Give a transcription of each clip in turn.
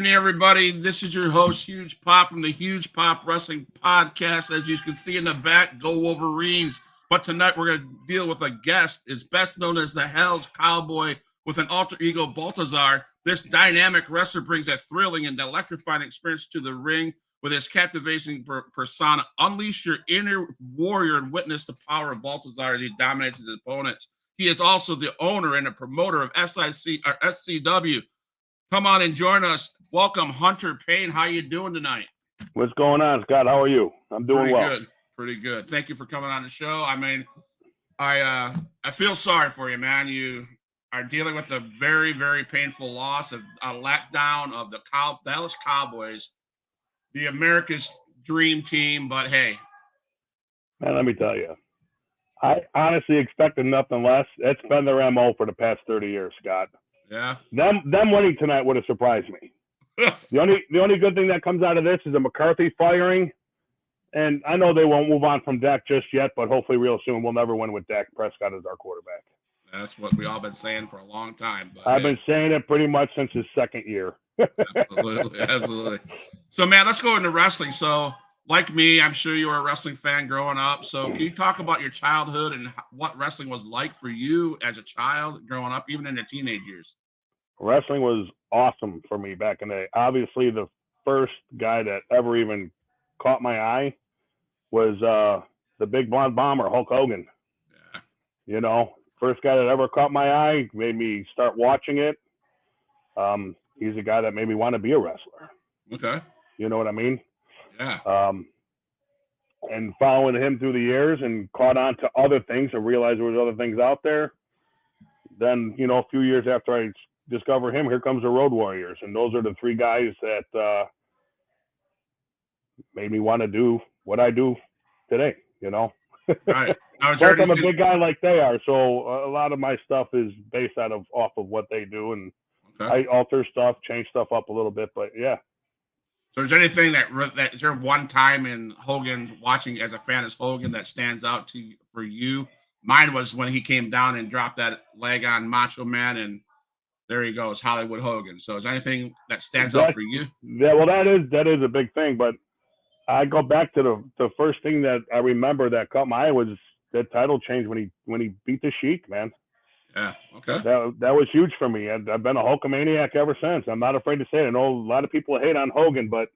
evening, everybody. This is your host, Huge Pop, from the Huge Pop Wrestling Podcast. As you can see in the back, go Wolverines. But tonight we're going to deal with a guest, is best known as the Hell's Cowboy, with an alter ego, Baltazar. This dynamic wrestler brings a thrilling and electrifying experience to the ring with his captivating persona. Unleash your inner warrior and witness the power of Baltazar as he dominates his opponents. He is also the owner and a promoter of SCW. Come on and join us. Welcome, Hunter Paine. How you doing tonight? What's going on, Scott? How are you? I'm doing well. Good. Pretty good. Thank you for coming on the show. I mean, I feel sorry for you, man. You are dealing with a very, very painful loss, of a letdown of the Dallas Cowboys, the America's dream team. But hey, man, let me tell you, I honestly expected nothing less. It's been their MO for the past 30 years, Scott. Yeah. Them winning tonight would have surprised me. The only good thing that comes out of this is a McCarthy firing. And I know they won't move on from Dak just yet, but hopefully real soon we'll never win with Dak Prescott as our quarterback. That's what we all been saying for a long time. But I've been saying it pretty much since his second year. Absolutely. So, man, let's go into wrestling. So, like me, I'm sure you were a wrestling fan growing up. So can you talk about your childhood and what wrestling was like for you as a child growing up, even in your teenage years? Wrestling was awesome for me back in the day. Obviously, the first guy that ever even caught my eye was the big blonde bomber, Hulk Hogan. Yeah. You know, first guy that ever caught my eye, made me start watching it. He's a guy that made me want to be a wrestler. Okay. You know what I mean? Yeah. And following him through the years and caught on to other things and realized there was other things out there. Then, you know, a few years after I discovered him, here comes the Road Warriors. And those are the three guys that made me want to do what I do today, you know? Right. Now, Plus, I'm a big guy like they are, so a lot of my stuff is based off of what they do, and I alter stuff, change stuff up a little bit, but yeah. So is there anything that is there one time in Hogan, watching as a fan as Hogan, that stands out for you? Mine was when he came down and dropped that leg on Macho Man, and there he goes, Hollywood Hogan. So is there anything that stands out for you? Yeah, well, that is a big thing, but I go back to the first thing that I remember that caught my eye was that title change when he beat the Sheik, man. Yeah, okay. That was huge for me. I've been a Hulkamaniac ever since. I'm not afraid to say it. I know a lot of people hate on Hogan, but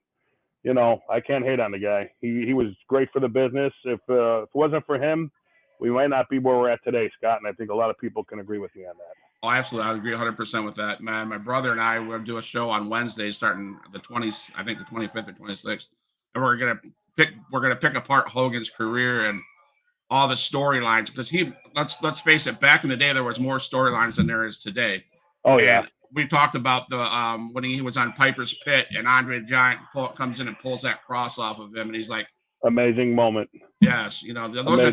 you know, I can't hate on the guy. He was great for the business. If it wasn't for him, we might not be where we're at today, Scott. And I think a lot of people can agree with me on that. Oh, absolutely. I agree 100% with that, man. My brother and I, we're going to do a show on Wednesday starting the 20th, I think the 25th or 26th. And we're going to pick apart Hogan's career and all the storylines, because let's face it, back in the day there was more storylines than there is today. Oh yeah. And we talked about the when he was on Piper's Pit and Andre the Giant comes in and pulls that cross off of him, and he's like, amazing moment. Yes, you know, those are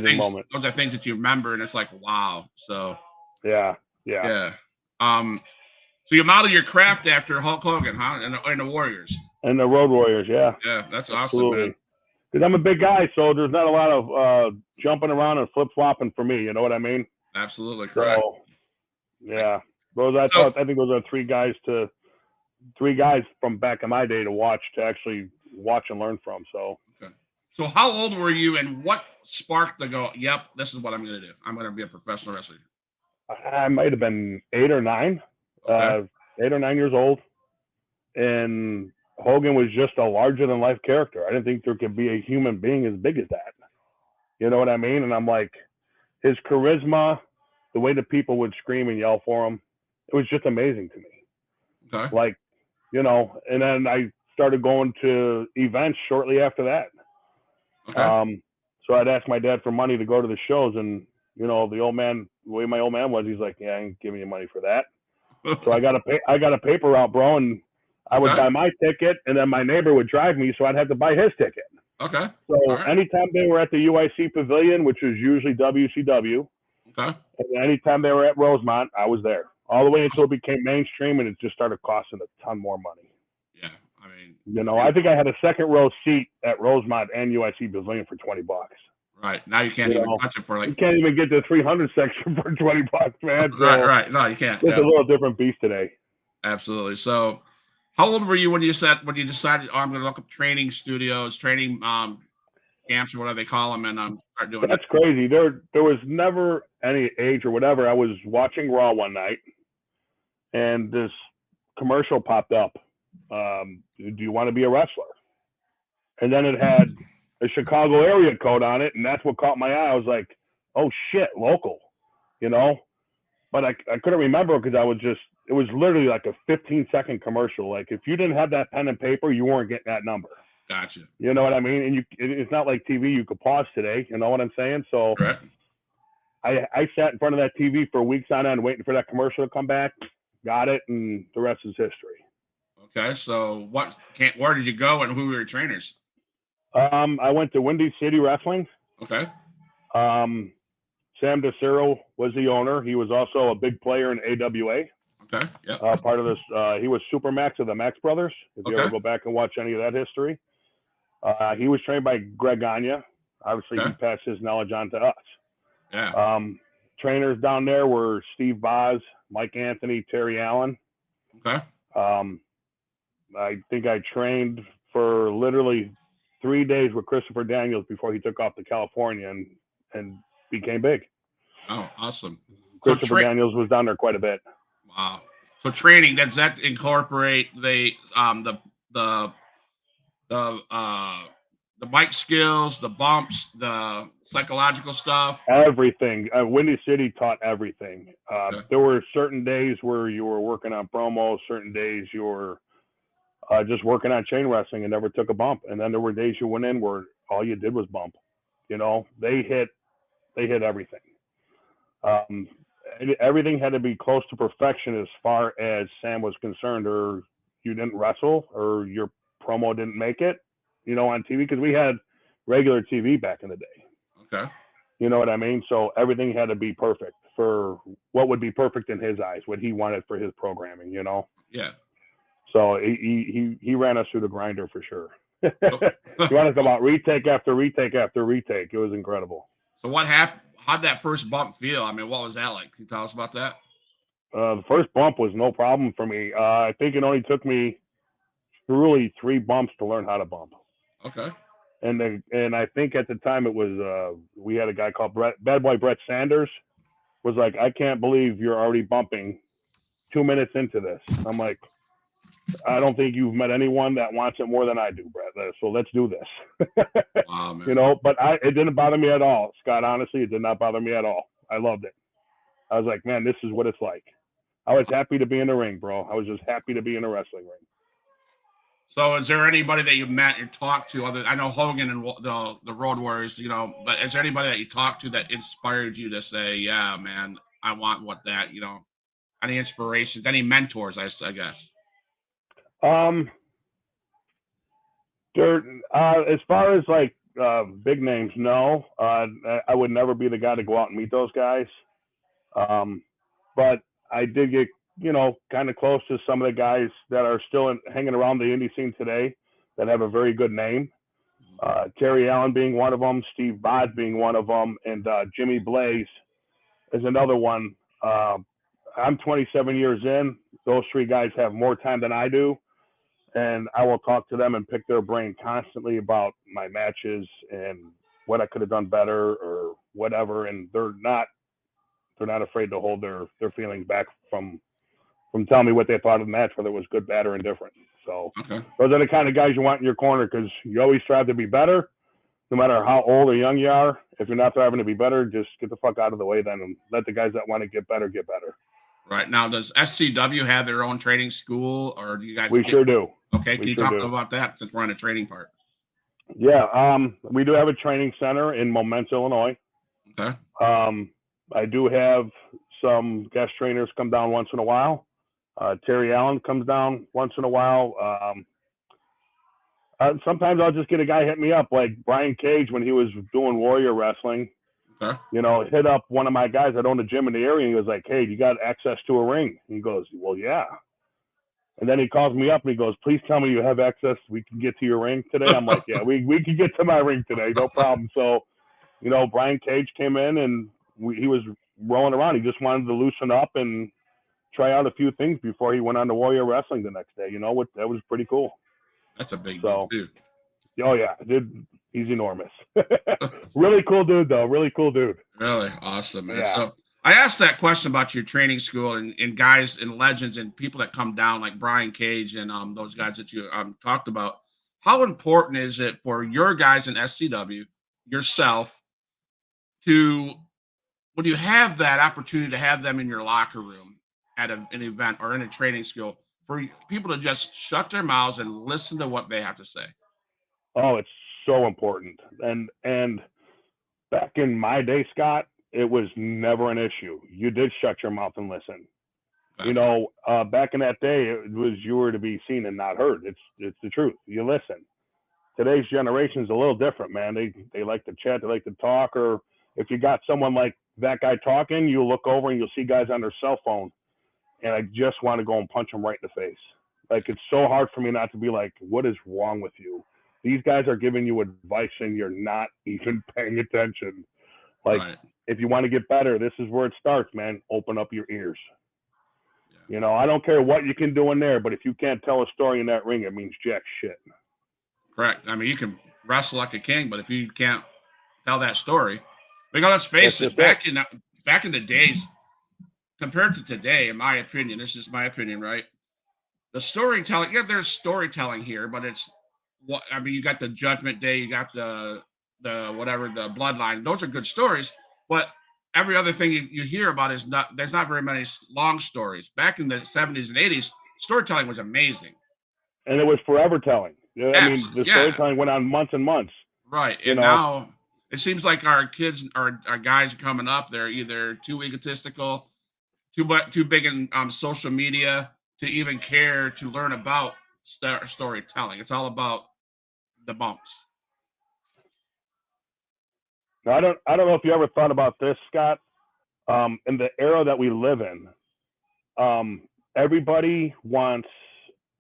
things that you remember, and it's like, wow. So yeah. So you model your craft after Hulk Hogan, huh? And the Warriors. And the Road Warriors, yeah. Yeah, that's awesome, man. Because I'm a big guy, so there's not a lot of jumping around and flip-flopping for me, you know what I mean? Absolutely correct. So, yeah. I think those are three guys from back in my day to actually watch and learn from. So okay. So how old were you, and what sparked the go, yep, this is what I'm going to do. I'm going to be a professional wrestler. I might have been 8 or 9. Okay. 8 or 9 years old. And Hogan was just a larger-than-life character. I didn't think there could be a human being as big as that. You know what I mean? And I'm like, his charisma, the way the people would scream and yell for him, it was just amazing to me. Okay. Like, you know, and then I started going to events shortly after that. Okay. So I'd ask my dad for money to go to the shows, and, you know, the way my old man was, he's like, yeah, I ain't giving you money for that. So I got a paper route, bro, and I would buy my ticket, and then my neighbor would drive me, so I'd have to buy his ticket. Okay. So anytime they were at the UIC Pavilion, which was usually WCW, and anytime they were at Rosemont, I was there. All the way until it became mainstream, and it just started costing a ton more money. Yeah, I mean, you know, I think I had a second row seat at Rosemont and UIC Pavilion for $20. Right. Now you can't even touch it for like. You can't even get the 300 section for $20, man. So right. No, you can't. It's a little different beast today. Absolutely. So How old were you when you decided, oh, I'm going to look up training studios, training camps, or whatever they call them, and start doing it? That's crazy. There was never any age or whatever. I was watching Raw one night, and this commercial popped up. Do you want to be a wrestler? And then it had a Chicago area code on it, and that's what caught my eye. I was like, oh shit, local, you know? But I couldn't remember because it was literally like a 15-second commercial. Like if you didn't have that pen and paper, you weren't getting that number. Gotcha. You know what I mean? And it's not like TV you could pause today. You know what I'm saying? So Correct. I sat in front of that TV for weeks on end waiting for that commercial to come back. Got it, and the rest is history. Okay, so where did you go, and who were your trainers? I went to Windy City Wrestling. Okay. Sam DeCiro was the owner. He was also a big player in AWA. Okay. Yeah. Part of this, he was Supermax of the Max Brothers. If you ever go back and watch any of that history, he was trained by Greg Gagne. Obviously, he passed his knowledge on to us. Yeah. Trainers down there were Steve Boz, Mike Anthony, Terry Allen. Okay. I think I trained for literally 3 days with Christopher Daniels before he took off to California and became big. Oh, awesome. Christopher Daniels was down there quite a bit. Wow. So training, does that incorporate the mic skills, the bumps, the psychological stuff? Everything. Windy City taught everything. There were certain days where you were working on promos, certain days you were just working on chain wrestling and never took a bump. And then there were days you went in where all you did was bump. You know, they hit everything. Everything had to be close to perfection as far as Sam was concerned, or you didn't wrestle or your promo didn't make it, you know, on TV, because we had regular TV back in the day. Okay. You know what I mean? So everything had to be perfect for what would be perfect in his eyes, what he wanted for his programming, you know? Yeah. So he ran us through the grinder for sure. He ran us about retake after retake after retake. It was incredible. So what happened? How'd that first bump feel? I mean, what was that like? Can you tell us about that? The first bump was no problem for me. I think it only took me truly 3 bumps to learn how to bump. Okay. And I think at the time it was we had a guy called Bad Boy Brett Sanders was like, I can't believe you're already bumping 2 minutes into this. I'm like, I don't think you've met anyone that wants it more than I do, Brett. So let's do this. Wow, man. You know, but it didn't bother me at all, Scott. Honestly, it did not bother me at all. I loved it. I was like, man, this is what it's like. I was happy to be in the ring, bro. I was just happy to be in a wrestling ring. So is there anybody that you met or talked to I know Hogan and the Road Warriors, you know, but is there anybody that you talked to that inspired you to say, yeah, man, I want what that, you know, any inspirations, any mentors, I guess? As far as like big names, no. I would never be the guy to go out and meet those guys. But I did get, you know, kind of close to some of the guys that are still hanging around the indie scene today that have a very good name. Terry Allen being one of them, Steve Boz being one of them, and Jimmy Blaze is another one. I'm 27 years in. Those 3 guys have more time than I do. And I will talk to them and pick their brain constantly about my matches and what I could have done better or whatever. And they're not afraid to hold their feelings back from telling me what they thought of the match, whether it was good, bad, or indifferent. So Those are the kind of guys you want in your corner, because you always strive to be better, no matter how old or young you are. If you're not striving to be better, just get the fuck out of the way then and let the guys that want to get better get better. Right. Now, does SCW have their own training school, or do you guys? We sure do. Okay. Can you talk about that since we're on the training part? Yeah. We do have a training center in Momence, Illinois. Okay. I do have some guest trainers come down once in a while. Terry Allen comes down once in a while. Sometimes I'll just get a guy hit me up, like Brian Cage when he was doing Warrior Wrestling. Okay. You know, hit up one of my guys that owned a gym in the area, and he was like, hey, you got access to a ring? And he goes, well, yeah. And then he calls me up and he goes, please tell me you have access. We can get to your ring today. I'm like, yeah, we can get to my ring today. No problem. So, you know, Brian Cage came in and he was rolling around. He just wanted to loosen up and try out a few things before he went on to Warrior Wrestling the next day. You know what? That was pretty cool. That's a big So, dude, too. Oh yeah, dude, he's enormous. Really cool dude, though. Really cool dude. Really awesome, man. Yeah. So I asked that question about your training school and guys and legends and people that come down like Brian Cage and those guys that you talked about. How important is it for your guys in SCW, yourself, to when you have that opportunity to have them in your locker room at an event or in a training school, for people to just shut their mouths and listen to what they have to say? Oh, it's so important. And back in my day, Scott, it was never an issue. You did shut your mouth and listen. Gotcha. You know, back in that day, it was you were to be seen and not heard. It's the truth. You listen. Today's generation is a little different, man. They like to chat, they like to talk, or if you got someone like that guy talking, you look over and you'll see guys on their cell phone, and I just want to go and punch them right in the face. Like, it's so hard for me not to be like, what is wrong with you? These guys are giving you advice and you're not even paying attention. Like, Right. if you want to get better, this is where it starts, man. Open up your ears. Yeah. You know, I don't care what you can do in there, but if you can't tell a story in that ring, it means jack shit. Correct. I mean, you can wrestle like a king, but if you can't tell that story, because let's face it, back in the days, compared to today, in my opinion, this is my opinion, right? The storytelling, yeah, there's storytelling here, but it's what I mean. You got the Judgment Day, you got the whatever the Bloodline. Those are good stories, but every other thing you hear about is not. There's not very many long stories. Back in the 70s and 80s, storytelling was amazing, and it was forever telling. I mean, the yeah, storytelling went on months and months. right. You And know, now it seems like our kids, our guys coming up, they're either too egotistical, too big in social media to even care to learn about storytelling. It's all about the bumps. now, I don't know if you ever thought about this, Scott. In the era that we live in, everybody wants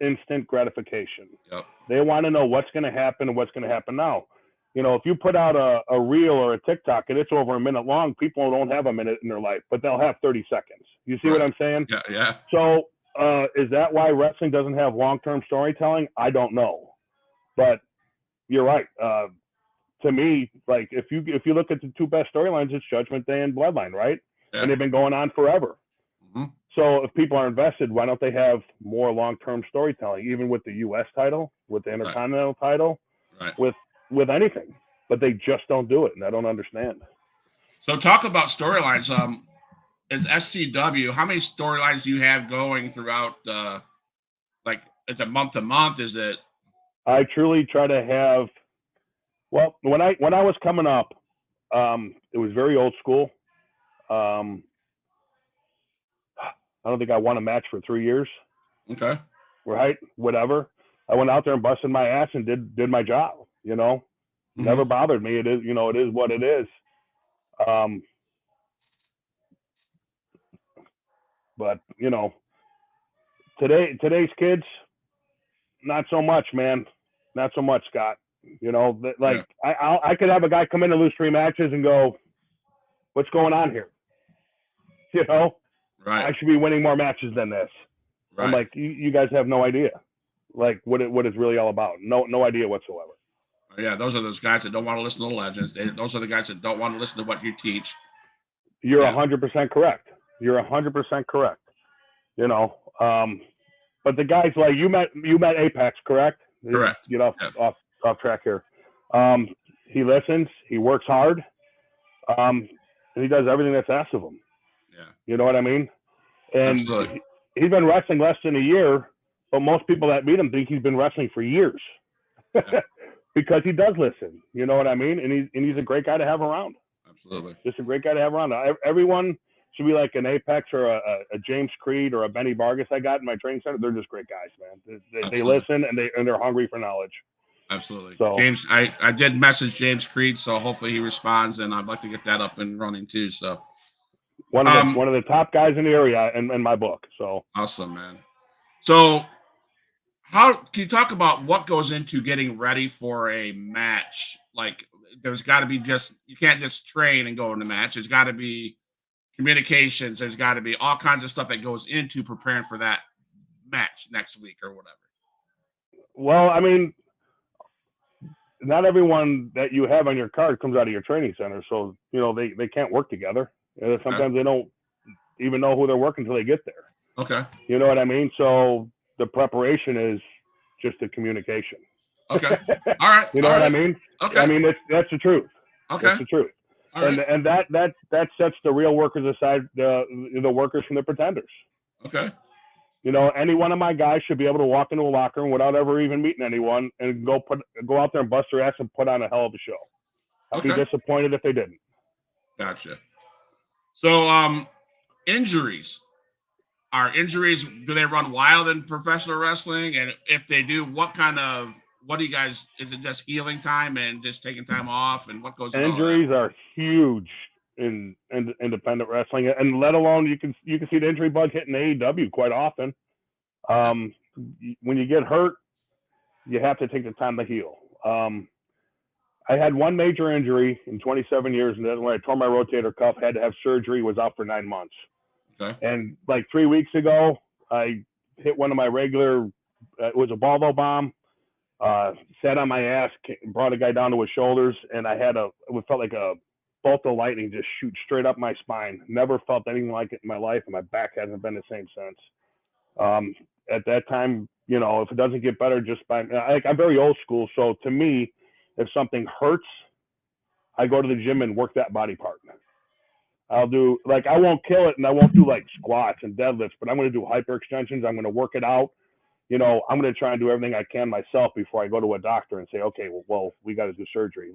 instant gratification. Yep. They want to know what's going to happen and what's going to happen now. You know, if you put out a reel or a TikTok and it's over a minute long, people don't have a minute in their life, but they'll have 30 seconds. You see what I'm saying? Yeah, yeah. So is that why wrestling doesn't have long-term storytelling? I don't know. But you're right. To me, like if you look at the two best storylines, it's Judgment Day and Bloodline, right? Yeah. And they've been going on forever. Mm-hmm. So if people are invested, why don't they have more long-term storytelling, even with the U.S. title, with the Intercontinental title, right, with anything? But they just don't do it, and I don't understand. So talk about storylines. Is SCW? How many storylines do you have going throughout? Like, it's a month to month. Is it? I truly try to have. Well, when I was coming up, it was very old school. I don't think I won a match for 3 years. Okay. Right? Whatever. I went out there and busted my ass and did my job. You know, never bothered me. It is, you know, it is what it is. But you know, today's kids, not so much, man. Not so much, Scott. You know, like I could have a guy come in and lose 3 matches and go, "What's going on here?" You know, right. I should be winning more matches than this. Right. I'm like, you guys have no idea, like what it's really all about. No idea whatsoever. Yeah, those are those guys that don't want to listen to the legends. Those are the guys that don't want to listen to what you teach. You're 100% correct. You're 100% correct. You know, but the guys like you met Apex, correct? Correct. Get off track here. He listens. He works hard. And he does everything that's asked of him. Yeah. You know what I mean? And absolutely. He's been wrestling less than a year, but most people that meet him think he's been wrestling for years. Yeah. Because he does listen. You know what I mean? And he's a great guy to have around. Absolutely. Just a great guy to have around. Everyone should be like an Apex or a James Creed or a Benny Vargas I got in my training center. They're just great guys, man. They listen and they're hungry for knowledge. Absolutely. So James, I did message James Creed, so hopefully he responds, and I'd like to get that up and running too. So one of the top guys in the area in my book. So awesome, man. So how can you talk about what goes into getting ready for a match? Like, there's got to be you can't just train and go in the match. There's got to be communications. There's got to be all kinds of stuff that goes into preparing for that match next week or whatever. Well, I mean, not everyone that you have on your card comes out of your training center, so they can't work together. Sometimes they don't even know who they're working until they get there. Okay. You know what I mean? So the preparation is just the communication. Okay. All right. You know what I mean? Okay. I mean that's the truth. Okay. That's the truth. All and right. and that sets the real workers aside, the workers from the pretenders. Okay. Any one of my guys should be able to walk into a locker room without ever even meeting anyone and go out there and bust their ass and put on a hell of a show. I'd be disappointed if they didn't. Gotcha. So, injuries. Do they run wild in professional wrestling? And if they do, what do you guys, is it just healing time and just taking time off, and what goes on? Injuries are huge in independent wrestling, and let alone you can see the injury bug hitting AEW quite often. When you get hurt, you have to take the time to heal. I had one major injury in 27 years, and then when I tore my rotator cuff, had to have surgery, was out for 9 months. Okay. And like 3 weeks ago, I hit one of my regular, it was a Volvo bomb, sat on my ass, brought a guy down to his shoulders, and it felt like a bolt of lightning just shoot straight up my spine. Never felt anything like it in my life, and my back hasn't been the same since. At that time, if it doesn't get better I'm very old school, so to me, if something hurts, I go to the gym and work that body part. I'll do, I won't kill it, and I won't do squats and deadlifts, but I'm going to do hyper extensions. I'm going to work it out. I'm going to try and do everything I can myself before I go to a doctor and say, okay, well, we got to do surgery.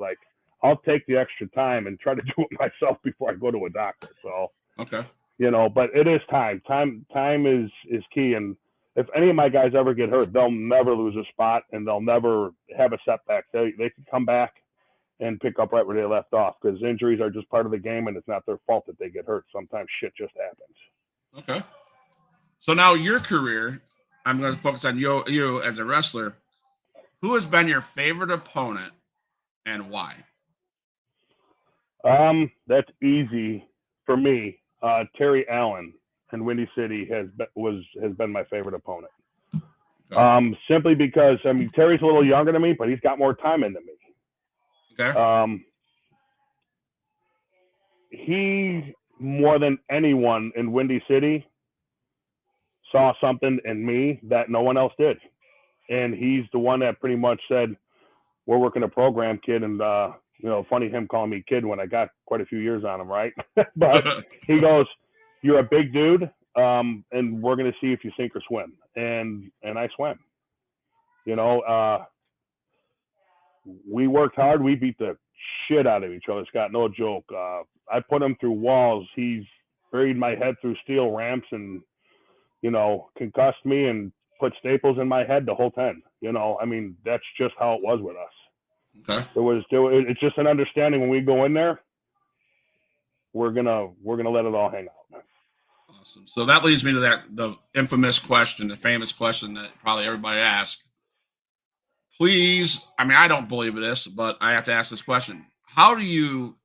I'll take the extra time and try to do it myself before I go to a doctor. So, okay. But it is time. Time is key. And if any of my guys ever get hurt, they'll never lose a spot, and they'll never have a setback. They can come back and pick up right where they left off, because injuries are just part of the game, and it's not their fault that they get hurt. Sometimes shit just happens. Okay. So now your career, I'm going to focus on you as a wrestler. Who has been your favorite opponent and why? That's easy for me. Terry Allen in Windy City has been my favorite opponent. Okay. Simply because Terry's a little younger than me, but he's got more time in than me. Okay. He, more than anyone in Windy City, saw something in me that no one else did. And he's the one that pretty much said, we're working a program, kid. And, funny him calling me kid when I got quite a few years on him, right? But he goes, you're a big dude, and we're going to see if you sink or swim. And I swam. We worked hard. We beat the shit out of each other, Scott. No joke. I put him through walls. He's buried my head through steel ramps and, concussed me and put staples in my head the whole time. That's just how it was with us. Okay. It's just an understanding when we go in there, we're gonna let it all hang out. Awesome. So that leads me to the infamous question, the famous question that probably everybody asks. Please, I don't believe this, but I have to ask this question. How do you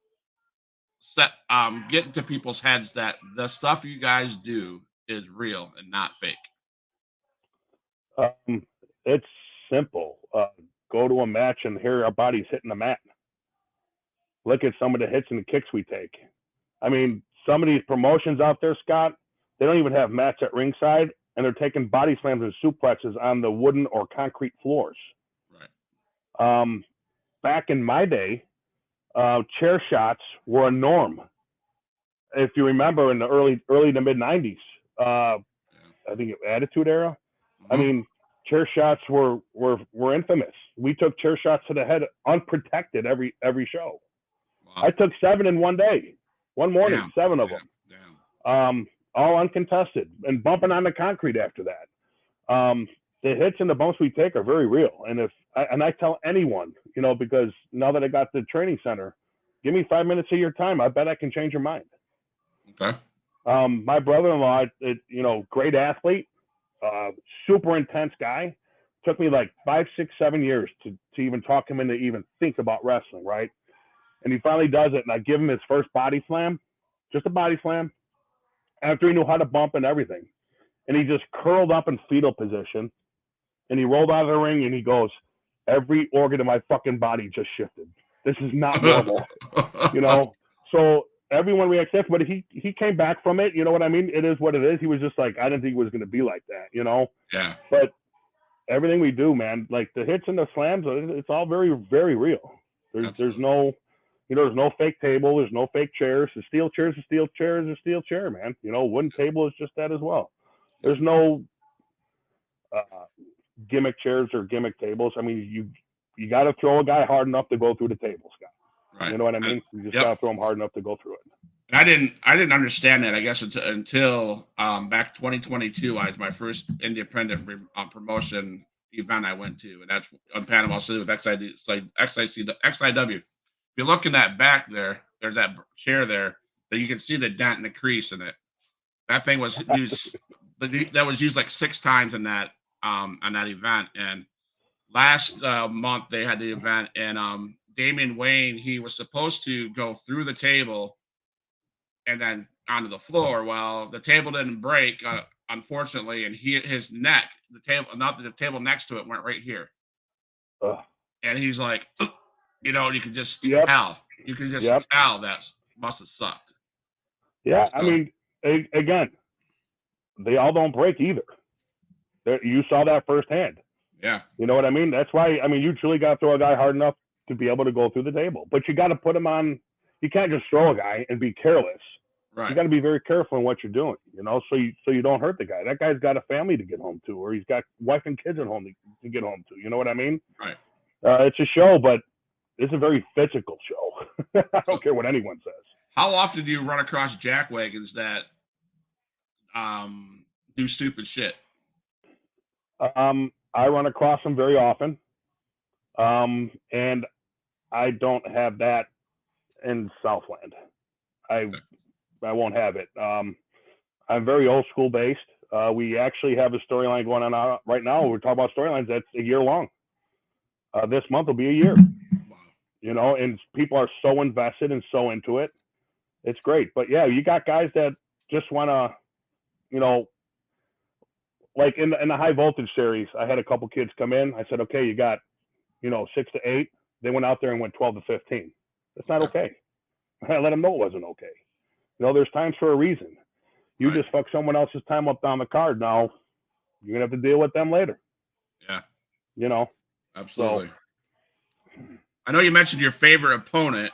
get into people's heads that the stuff you guys do is real and not fake? It's simple. Go to a match and hear our bodies hitting the mat. Look at some of the hits and the kicks we take. Some of these promotions out there, Scott, they don't even have mats at ringside, and they're taking body slams and suplexes on the wooden or concrete floors. Right. Back in my day, chair shots were a norm. If you remember, in the early to mid 90s, I think Attitude Era. Mm-hmm. Chair shots were infamous. We took chair shots to the head unprotected every show. Wow. I took 7 in one day, one morning. Damn. 7 of them. Damn. All uncontested and bumping on the concrete after that. The hits and the bumps we take are very real. And I tell anyone, because now that I got the training center, give me 5 minutes of your time. I bet I can change your mind. Okay. My brother-in-law, great athlete, super intense guy. Took me 5, 6, 7 years to even talk him into even think about wrestling, right? And he finally does it, and I give him his first body slam, just a body slam. after he knew how to bump and everything. And he just curled up in fetal position, and he rolled out of the ring, and he goes, every organ in my fucking body just shifted. This is not normal, you know? So everyone reacts different, but he came back from it. You know what I mean? It is what it is. He was just like, I didn't think it was going to be like that, you know? Yeah. But everything we do, man, like the hits and the slams, it's all very, very real. There's no, you know, there's no fake table. There's no fake chairs. The steel chair is a steel chair is a steel chair, man. You know, wooden table is just that as well. There's no gimmick chairs or gimmick tables. I mean, you got to throw a guy hard enough to go through the table, Scott. Right. You know what I mean? You just got to throw him hard enough to go through it. I didn't understand that, I guess, until back 2022. I was my first independent promotion event I went to, and that's on Panama City with XIW. If you look in that back there, there's that chair there, that you can see the dent and the crease in it. That thing was used. That was used like 6 times in that on that event. And last month they had the event, and Damian Wayne, he was supposed to go through the table and then onto the floor. Well, the table didn't break, unfortunately, and his neck, the table next to it, went right here. And he's like, you know, you can just tell. You can just tell that must have sucked. Yeah, so, I mean, again, they all don't break either. You saw that firsthand. Yeah. You know what I mean? That's why, I mean, you truly got to throw a guy hard enough to be able to go through the table. But you got to put him on. You can't just throw a guy and be careless. Right. You got to be very careful in what you're doing, you know, so you don't hurt the guy. That guy's got a family to get home to, or he's got wife and kids at home to get home to. You know what I mean? Right. It's a show, but it's a very physical show. I don't care what anyone says. How often do you run across jackwagons that do stupid shit? I run across them very often, and I don't have that in Southland. I won't have it. I'm very old school based. We actually have a storyline going on right now. We're talking about storylines that's a year long. This month will be a year. Wow. You know, and people are so invested and so into it. It's great. But yeah, you got guys that just want to, you know, like in the high voltage series, I had a couple kids come in. I said, okay, you got, you know, 6 to 8. They went out there and went 12 to 15. That's not okay. I let them know it wasn't okay. You know, there's times for a reason. You just fuck someone else's time up down the card. Now you're gonna have to deal with them later. Yeah. You know. Absolutely. So, I know you mentioned your favorite opponent,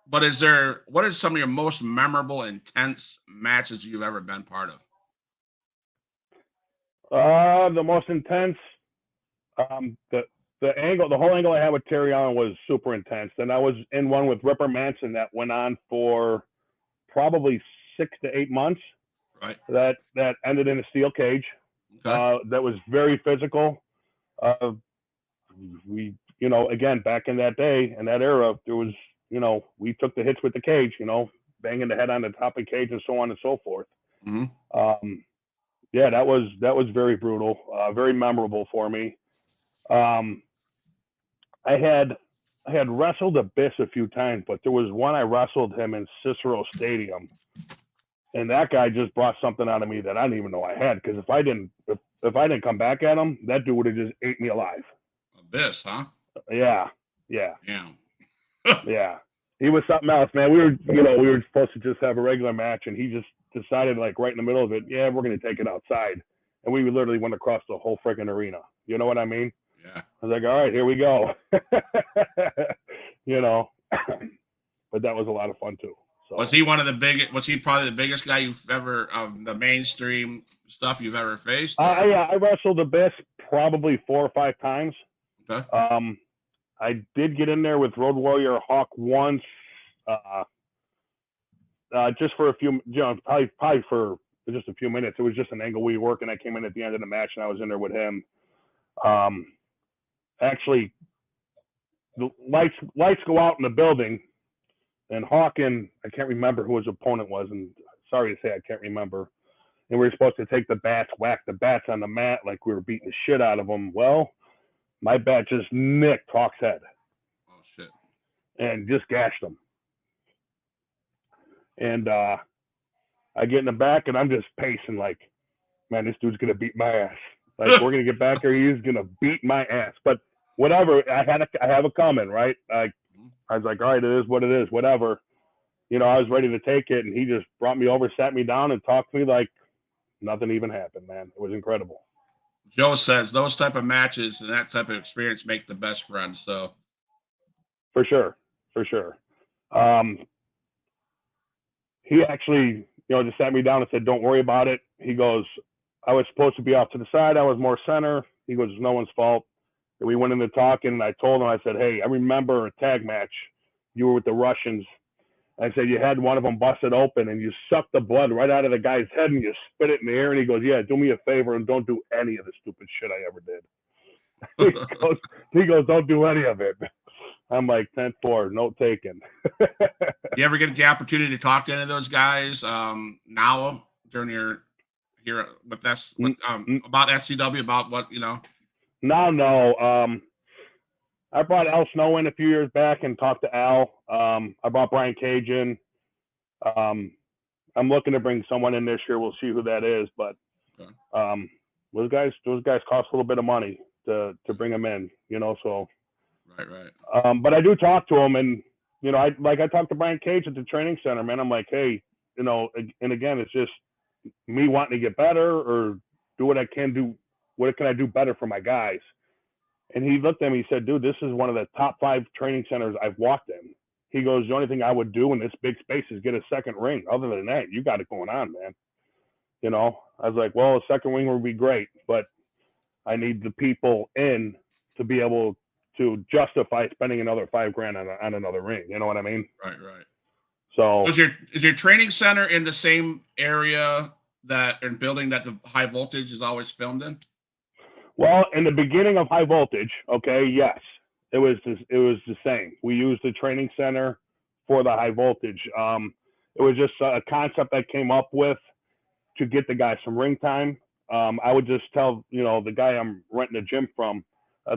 but what are some of your most memorable, intense matches you've ever been part of? The most intense, the whole angle I had with Terry Allen was super intense. And I was in one with Ripper Manson that went on for probably 6 to 8 months. Right. That ended in a steel cage. Okay. That was very physical. We, you know, again, back in that day, in that era, there was, you know, we took the hits with the cage, you know, banging the head on the top of the cage and so on and so forth. Mm-hmm. Yeah, that was very brutal, very memorable for me. I had wrestled Abyss a few times, but there was one I wrestled him in Cicero Stadium, and that guy just brought something out of me that I didn't even know I had. Because if I didn't come back at him, that dude would have just ate me alive. Abyss, huh? Yeah. Yeah. Yeah. He was something else, man. We were supposed to just have a regular match, and he just decided, like, right in the middle of it, yeah, we're going to take it outside. And we literally went across the whole freaking arena. You know what I mean? Yeah. I was like, all right, here we go. You know, but that was a lot of fun too. So. Was he probably the biggest guy you've ever, of the mainstream stuff you've ever faced? Yeah, I wrestled Abyss probably 4 or 5 times. Okay. I did get in there with Road Warrior Hawk once, just for a few, you know, probably for just a few minutes. It was just an angle we worked, and I came in at the end of the match, and I was in there with him. Actually, the lights go out in the building, and Hawk and I can't remember who his opponent was, and sorry to say I can't remember. And we were supposed to take the bats, whack the bats on the mat like we were beating the shit out of them. Well, my bat just nicked Hawk's head. Oh shit! And just gashed him. And I I get in the back and I'm just pacing like, man, this dude's gonna beat my ass. Like we're gonna get back there, he's gonna beat my ass. But whatever, I have a comment, right? I was like, all right, it is what it is, whatever. You know, I was ready to take it, and he just brought me over, sat me down, and talked to me like nothing even happened, man. It was incredible. Joe says those type of matches and that type of experience make the best friends. So For sure. He actually, just sat me down and said, don't worry about it. He goes, I was supposed to be off to the side. I was more center. He goes, it's no one's fault. And we went into talking, and I told him, I said, hey, I remember a tag match. You were with the Russians. I said, you had one of them busted open, and you sucked the blood right out of the guy's head, and you spit it in the air. And he goes, yeah, do me a favor and don't do any of the stupid shit I ever did. he goes, don't do any of it. I'm like, 10-4, note taken. you ever get the opportunity to talk to any of those guys now during your here with us about SCW, about what No. I brought Al Snow in a few years back and talked to Al. I brought Brian Cage in. I'm looking to bring someone in this year. We'll see who that is, but those guys cost a little bit of money to bring them in, so. Right. But I do talk to them, and I talked to Brian Cage at the training center, man. I'm like, hey, and again, it's just me wanting to get better or do what I can do. What can I do better for my guys? And he looked at me, he said, dude, this is one of the top 5 training centers I've walked in. He goes, the only thing I would do in this big space is get a second ring. Other than that, you got it going on, man. I was like, well, a second ring would be great, but I need the people in to be able to justify spending another $5,000 on another ring. You know what I mean? Right. So is your training center in the same area and building that the high voltage is always filmed in? Well, in the beginning of High Voltage, okay, yes, it was the same. We used the training center for the High Voltage. It was just a concept I came up with to get the guys some ring time. I would just tell the guy I'm renting a gym from,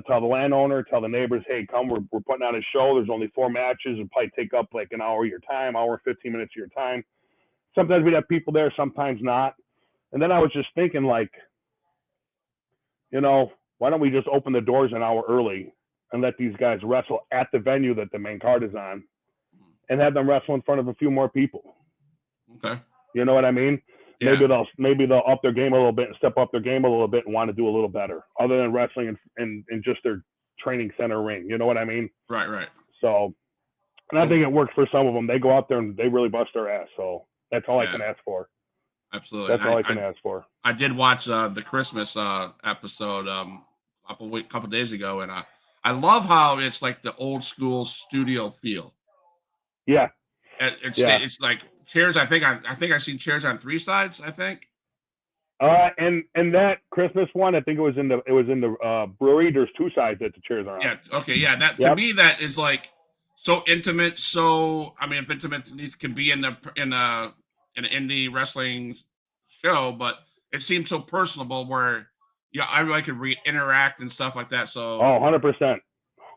tell the landowner, tell the neighbors, hey, come, we're putting on a show. There's only 4 matches. It'll probably take up like an hour of your time, hour 15 minutes of your time. Sometimes we'd have people there, sometimes not. And then I was just thinking like, why don't we just open the doors an hour early and let these guys wrestle at the venue that the main card is on and have them wrestle in front of a few more people? Okay. You know what I mean? Yeah. Maybe they'll up their game a little bit and step up their game a little bit and want to do a little better other than wrestling in just their training center ring. You know what I mean? Right. So, and I think it works for some of them. They go out there and they really bust their ass. So that's all I can ask for. Absolutely. That's all I can ask for. I did watch the Christmas episode a couple days ago, and I love how it's like the old school studio feel. Yeah. It's like chairs. I think I've seen chairs on 3 sides. I think. And that Christmas one, I think it was in the brewery. There's 2 sides that the chairs are on. Yeah. Okay. Yeah. That to me, that is like so intimate. So I mean, if intimate can be in an indie wrestling show, but it seems so personable where I could interact and stuff like that. So 100%.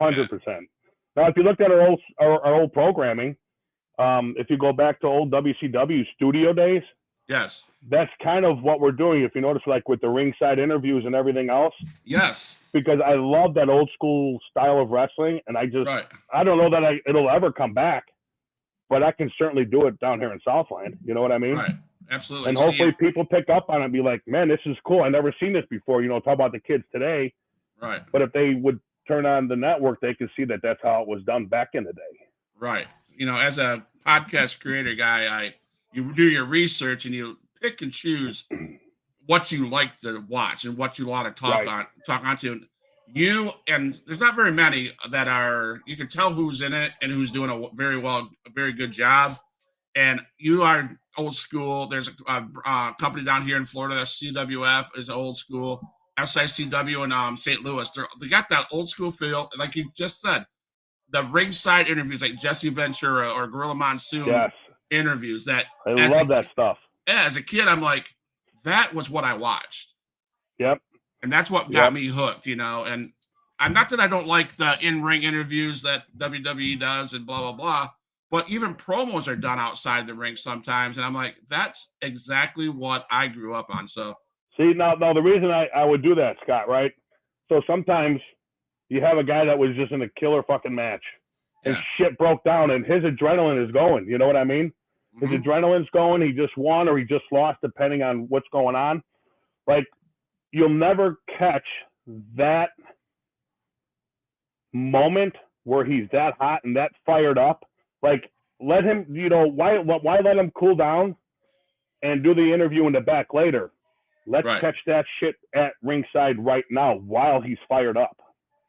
Now, if you looked at our old programming, if you go back to old WCW studio days, yes, that's kind of what we're doing. If you notice, like with the ringside interviews and everything else. Yes. Because I love that old school style of wrestling, and I don't know that it'll ever come back, but I can certainly do it down here in Southland. You know what I mean? Right. Absolutely. And hopefully people pick up on it and be like, man, this is cool. I never seen this before. Talk about the kids today. Right. But if they would turn on the network, they could see that that's how it was done back in the day. Right. As a podcast creator guy, you do your research and you pick and choose what you like to watch and what you want to talk onto. And there's not very many that you can tell who's in it and who's doing a very good job. And you are old school. There's a company down here in Florida, that's CWF, is old school. SICW in St. Louis. They got that old school feel. Like you just said, the ringside interviews, like Jesse Ventura or Gorilla Monsoon interviews. I love that stuff. Yeah, as a kid, I'm like, that was what I watched. Yep. And that's what got me hooked, And I'm not that I don't like the in-ring interviews that WWE does and blah, blah, blah. but even promos are done outside the ring sometimes. And I'm like, that's exactly what I grew up on. So See, now the reason I would do that, Scott, right? So sometimes you have a guy that was just in a killer fucking match and yeah. shit broke down and his adrenaline is going. You know what I mean? His adrenaline's going. He just won or he just lost, depending on what's going on. Like, you'll never catch that moment where he's that hot and that fired up. Like, let him, why let him cool down and do the interview in the back later? Let's catch that shit at ringside right now while he's fired up.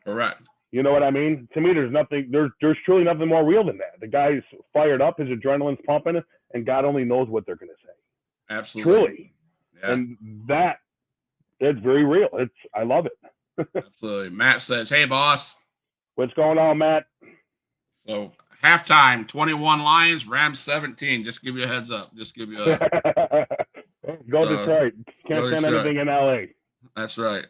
Correct. You know what I mean? To me, there's truly nothing more real than that. The guy's fired up, his adrenaline's pumping, and God only knows what they're going to say. Absolutely. Truly. Yeah. And that's very real. I love it. Absolutely. Matt says, "Hey, boss. What's going on, Matt?" So halftime, 21 Lions, Rams 17. Just give you a heads up. Just give you a Go Detroit. Can't stand anything in LA. That's right.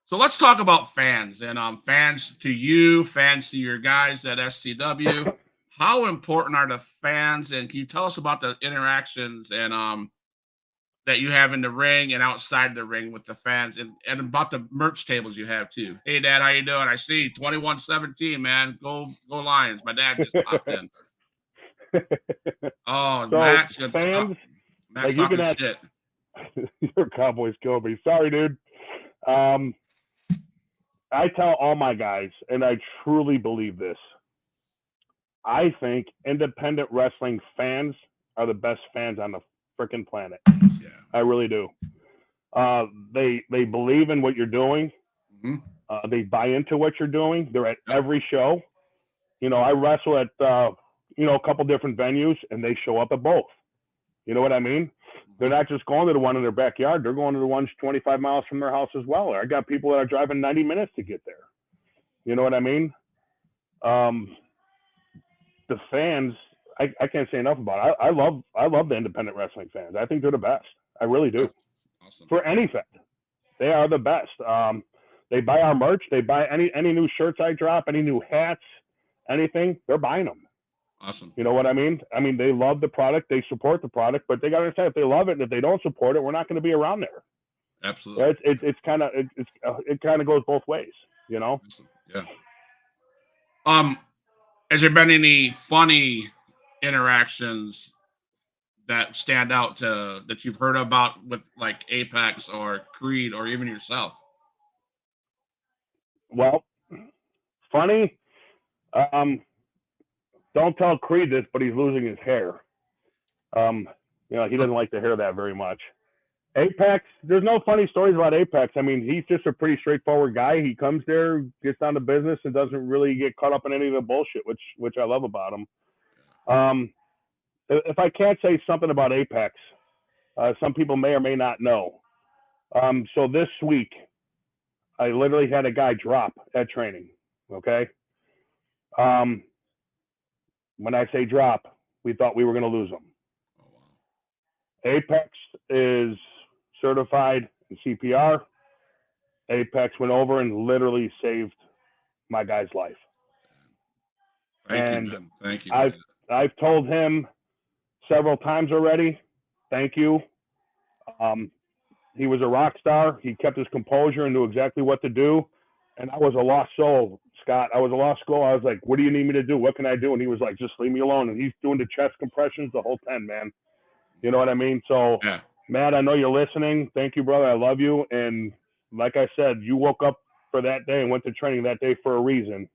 So let's talk about fans and fans to you, fans to your guys at SCW. How important are the fans? And can you tell us about the interactions and that you have in the ring and outside the ring with the fans and about the merch tables you have too? Hey, Dad, how you doing? I see 21-17, man. Go Lions. My dad just popped in. Oh, so Matt's good fans, Matt's talking shit. Your Cowboys killed me. Sorry, dude. I tell all my guys, and I truly believe this, I think independent wrestling fans are the best fans on the freaking planet. Yeah. I really do. They believe in what you're doing. Mm-hmm. They buy into what you're doing. They're at every show. I wrestle at a couple different venues, and they show up at both. You know what I mean? They're not just going to the one in their backyard. They're going to the ones 25 miles from their house as well. I got people that are driving 90 minutes to get there. You know what I mean? The fans, I can't say enough about it. I love the independent wrestling fans. I think they're the best. I really do. Awesome. For any fan, they are the best. They buy our merch. They buy any new shirts I drop, any new hats, anything. They're buying them. Awesome. You know what I mean? They love the product. They support the product, but they got to understand if they love it and if they don't support it, we're not going to be around there. Absolutely. It kind of goes both ways, Yeah. Has there been any funny interactions that stand out that you've heard about with like Apex or Creed or even yourself? Well, funny. Don't tell Creed this, but he's losing his hair. He doesn't like to hear that very much. Apex, there's no funny stories about Apex. He's just a pretty straightforward guy. He comes there, gets down to business, and doesn't really get caught up in any of the bullshit, which I love about him. If I can't say something about Apex, some people may or may not know. So this week, I literally had a guy drop at training. Okay. When I say drop, we thought we were going to lose him. Oh, wow. Apex is certified in CPR. Apex went over and literally saved my guy's life. Thank you, man. Thank you. I've told him several times already, thank you. He was a rock star. He kept his composure and knew exactly what to do. And I was a lost soul, Scott. I was a lost soul. I was like, what do you need me to do? What can I do? And he was like, just leave me alone. And he's doing the chest compressions, the whole 10, man. You know what I mean? So, yeah. Matt, I know you're listening. Thank you, brother. I love you. And like I said, you woke up for that day and went to training that day for a reason.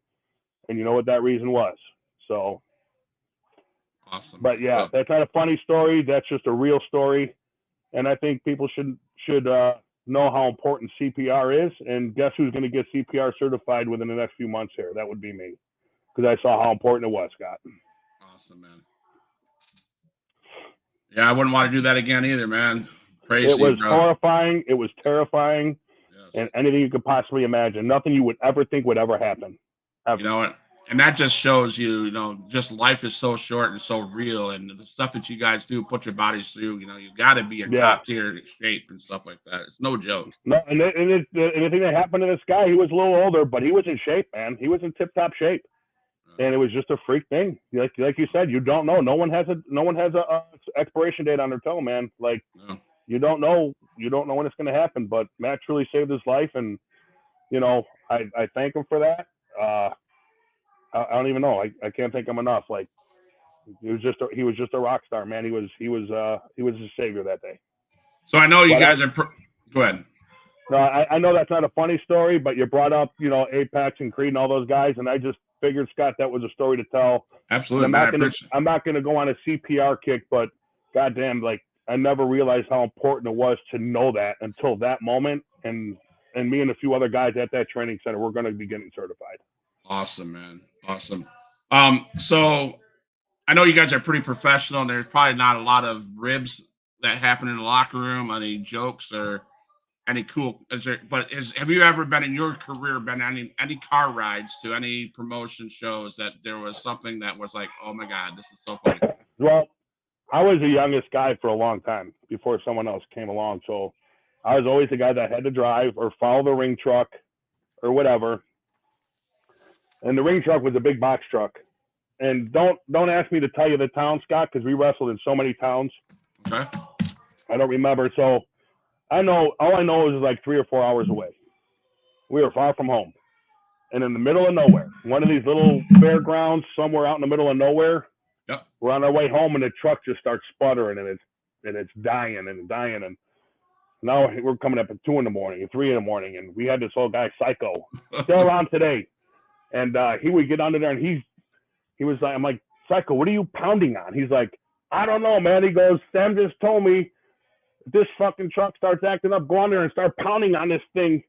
And you know what that reason was. So. Awesome. But, yeah, that's not a funny story. That's just a real story. And I think people should know how important CPR is, and guess who's going to get CPR certified within the next few months here? That would be me, because I saw how important it was, Scott. Awesome, man. Yeah, I wouldn't want to do that again either, man. Crazy, it was bro. Horrifying. It was terrifying, and anything you could possibly imagine. Nothing you would ever think would ever happen. Ever. And that just shows you, just life is so short and so real, and the stuff that you guys do, put your bodies through, you got to be in top tier shape and stuff like that. It's no joke. No, and the thing that happened to this guy, he was a little older, but he was in shape, man. He was in tip-top shape. and it was just a freak thing. Like you said, you don't know. No one has a expiration date on their toe, man. Like No. you don't know when it's going to happen. But Matt truly saved his life, and I thank him for that. I don't even know. I can't thank him enough. Like he was just a rock star, man. He was a savior that day. So I know you But guys are. Go ahead. No, I know that's not a funny story, but you brought up, Apex and Creed and all those guys, and I just figured, Scott, that was a story to tell. Absolutely, And I'm not gonna go on a CPR kick, but goddamn, like I never realized how important it was to know that until that moment. And me and a few other guys at that training center, we're gonna be getting certified. Awesome, man. Awesome. So I know you guys are pretty professional, and there's probably not a lot of ribs that happen in the locker room, any jokes or any cool. Have you ever been in your career been any car rides to any promotion shows that there was something that was like, oh my god, this is so funny? Well, I was the youngest guy for a long time before someone else came along, so I was always the guy that had to drive or follow the ring truck or whatever. And the ring truck was a big box truck. And don't ask me to tell you the town, Scott, because we wrestled in so many towns. Okay. I don't remember. So all I know is like 3 or 4 hours away. We were far from home. And in the middle of nowhere, one of these little fairgrounds somewhere out in the middle of nowhere. Yep. We're on our way home and the truck just starts sputtering and it's dying and dying. And now we're coming up at 2 in the morning and 3 in the morning. And we had this old guy, Psycho, still around today. And he would get under there and he was like, I'm like, Psycho, what are you pounding on? He's like, I don't know, man. He goes, Sam just told me this fucking truck starts acting up, go on there and start pounding on this thing.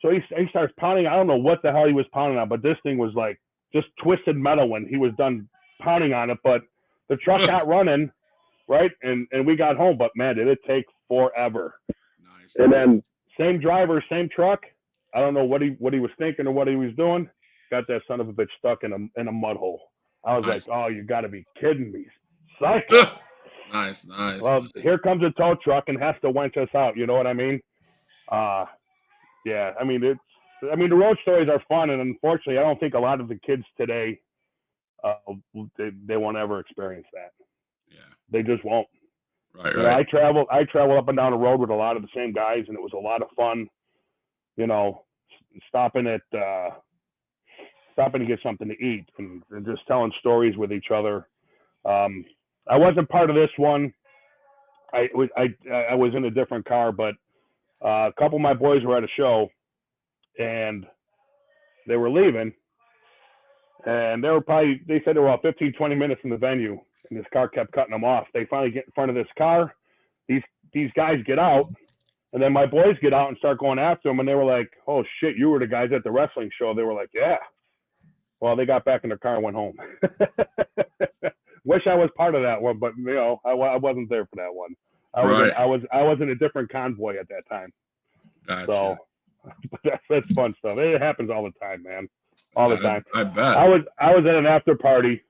So he starts pounding. I don't know what the hell he was pounding on, but this thing was like just twisted metal when he was done pounding on it. But the truck got running, right? And we got home. But man, did it take forever. Nice. And then same driver, same truck. I don't know what he was thinking or what he was doing. Got that son of a bitch stuck in a mud hole. I was Nice. like, oh, you got to be kidding me. Psycho. Nice. Well, nice. Here comes a tow truck and has to wench us out. You know what I mean? Yeah. I mean, the road stories are fun, and unfortunately, I don't think a lot of the kids today, they won't ever experience that. Yeah. They just won't. Right. You know, I travel up and down the road with a lot of the same guys, and it was a lot of fun. You know, stopping to get something to eat and just telling stories with each other. I wasn't part of this one. I was in a different car, but a couple of my boys were at a show, and they were leaving, and they said they were about 15, 20 minutes from the venue, and this car kept cutting them off. They finally get in front of this car. These guys get out, and then my boys get out and start going after them, and they were like, oh, shit, you were the guys at the wrestling show. They were like, yeah. Well, they got back in their car and went home. Wish I was part of that one, but I wasn't there for that one. I was in a different convoy at that time. Gotcha. So that's fun stuff. It happens all the time, man. All the time. I bet. I was at an after party,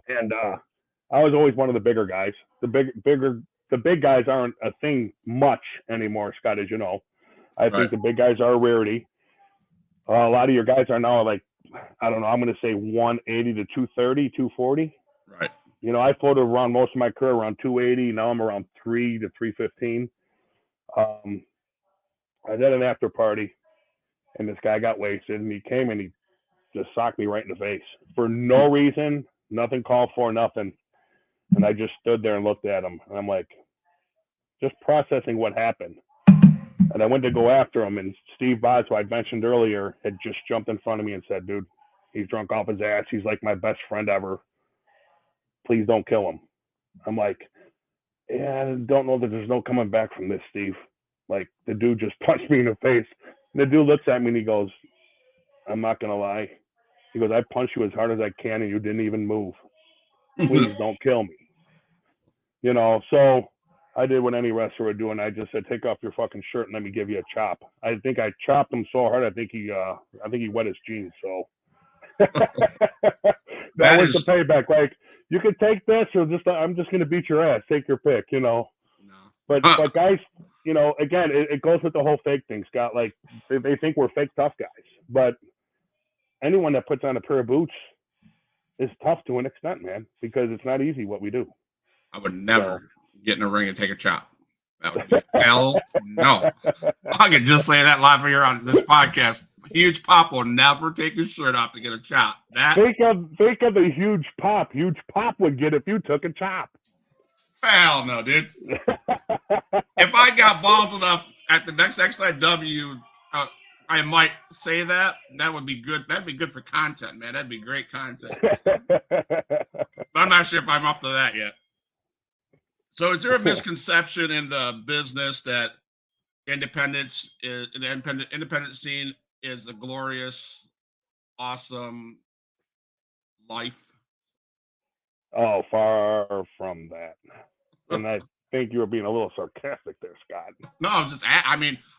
and I was always one of the bigger guys. The big guys aren't a thing much anymore, Scott, as you know. I think the big guys are a rarity. A lot of your guys are now like, I don't know, I'm going to say 180 to 230, 240. Right. You know, I floated around most of my career around 280. Now I'm around 3 to 315. I was at an after party, and this guy got wasted, and he came and he just socked me right in the face for no reason, nothing called for, nothing. And I just stood there and looked at him, and I'm like, just processing what happened. And I went to go after him, and Steve Boz, who I mentioned earlier, had just jumped in front of me and said, dude, he's drunk off his ass. He's like my best friend ever. Please don't kill him. I'm like, yeah, I don't know that there's no coming back from this, Steve. Like, the dude just punched me in the face. And the dude looks at me and he goes, I'm not going to lie. He goes, I punched you as hard as I can and you didn't even move. Please don't kill me. You know, so I did what any wrestler would do, and I just said, take off your fucking shirt and let me give you a chop. I think I chopped him so hard, I think he wet his jeans, so. that was the payback. Like, you could take this or I'm just going to beat your ass. Take your pick, you know. No. But guys, you know, again, it goes with the whole fake thing, Scott. Like, they think we're fake tough guys. But anyone that puts on a pair of boots is tough to an extent, man, because it's not easy what we do. I would never get in a ring and take a chop. That would be hell no. I can just say that live here on this podcast. Huge Pop will never take his shirt off to get a chop. Think of the huge pop. Huge Pop would get if you took a chop. Hell no, dude. If I got balls enough at the next XIW, I might say that. That would be good. That'd be good for content, man. That'd be great content. But I'm not sure if I'm up to that yet. So, is there a misconception in the business that independent scene is a glorious, awesome life? Oh, far from that. And I think you were being a little sarcastic there, Scott. No,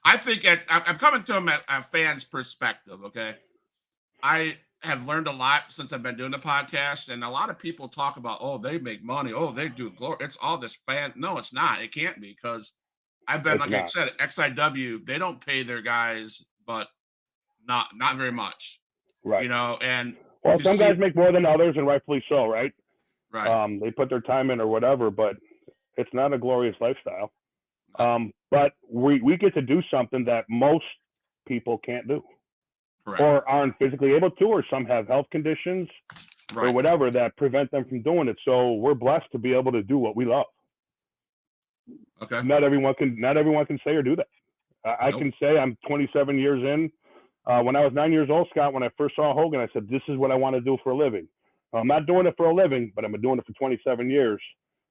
I think I'm coming to him at a fan's perspective, okay? I have learned a lot since I've been doing the podcast, and a lot of people talk about, oh, they make money, oh, they do glory. It's all this fan. No, it's not. It can't be, because I've been, like I said, XIW, they don't pay their guys, but not very much. Right. You know, and some guys make more than others, and rightfully so, right? Right. They put their time in or whatever, but it's not a glorious lifestyle. But we get to do something that most people can't do. Correct. Or aren't physically able to, or some have health conditions or whatever that prevent them from doing it. So we're blessed to be able to do what we love. Okay. Not everyone can say or do that. I can say I'm 27 years in. When I was 9 years old, Scott, when I first saw Hogan, I said, this is what I want to do for a living. I'm not doing it for a living, but I've been doing it for 27 years.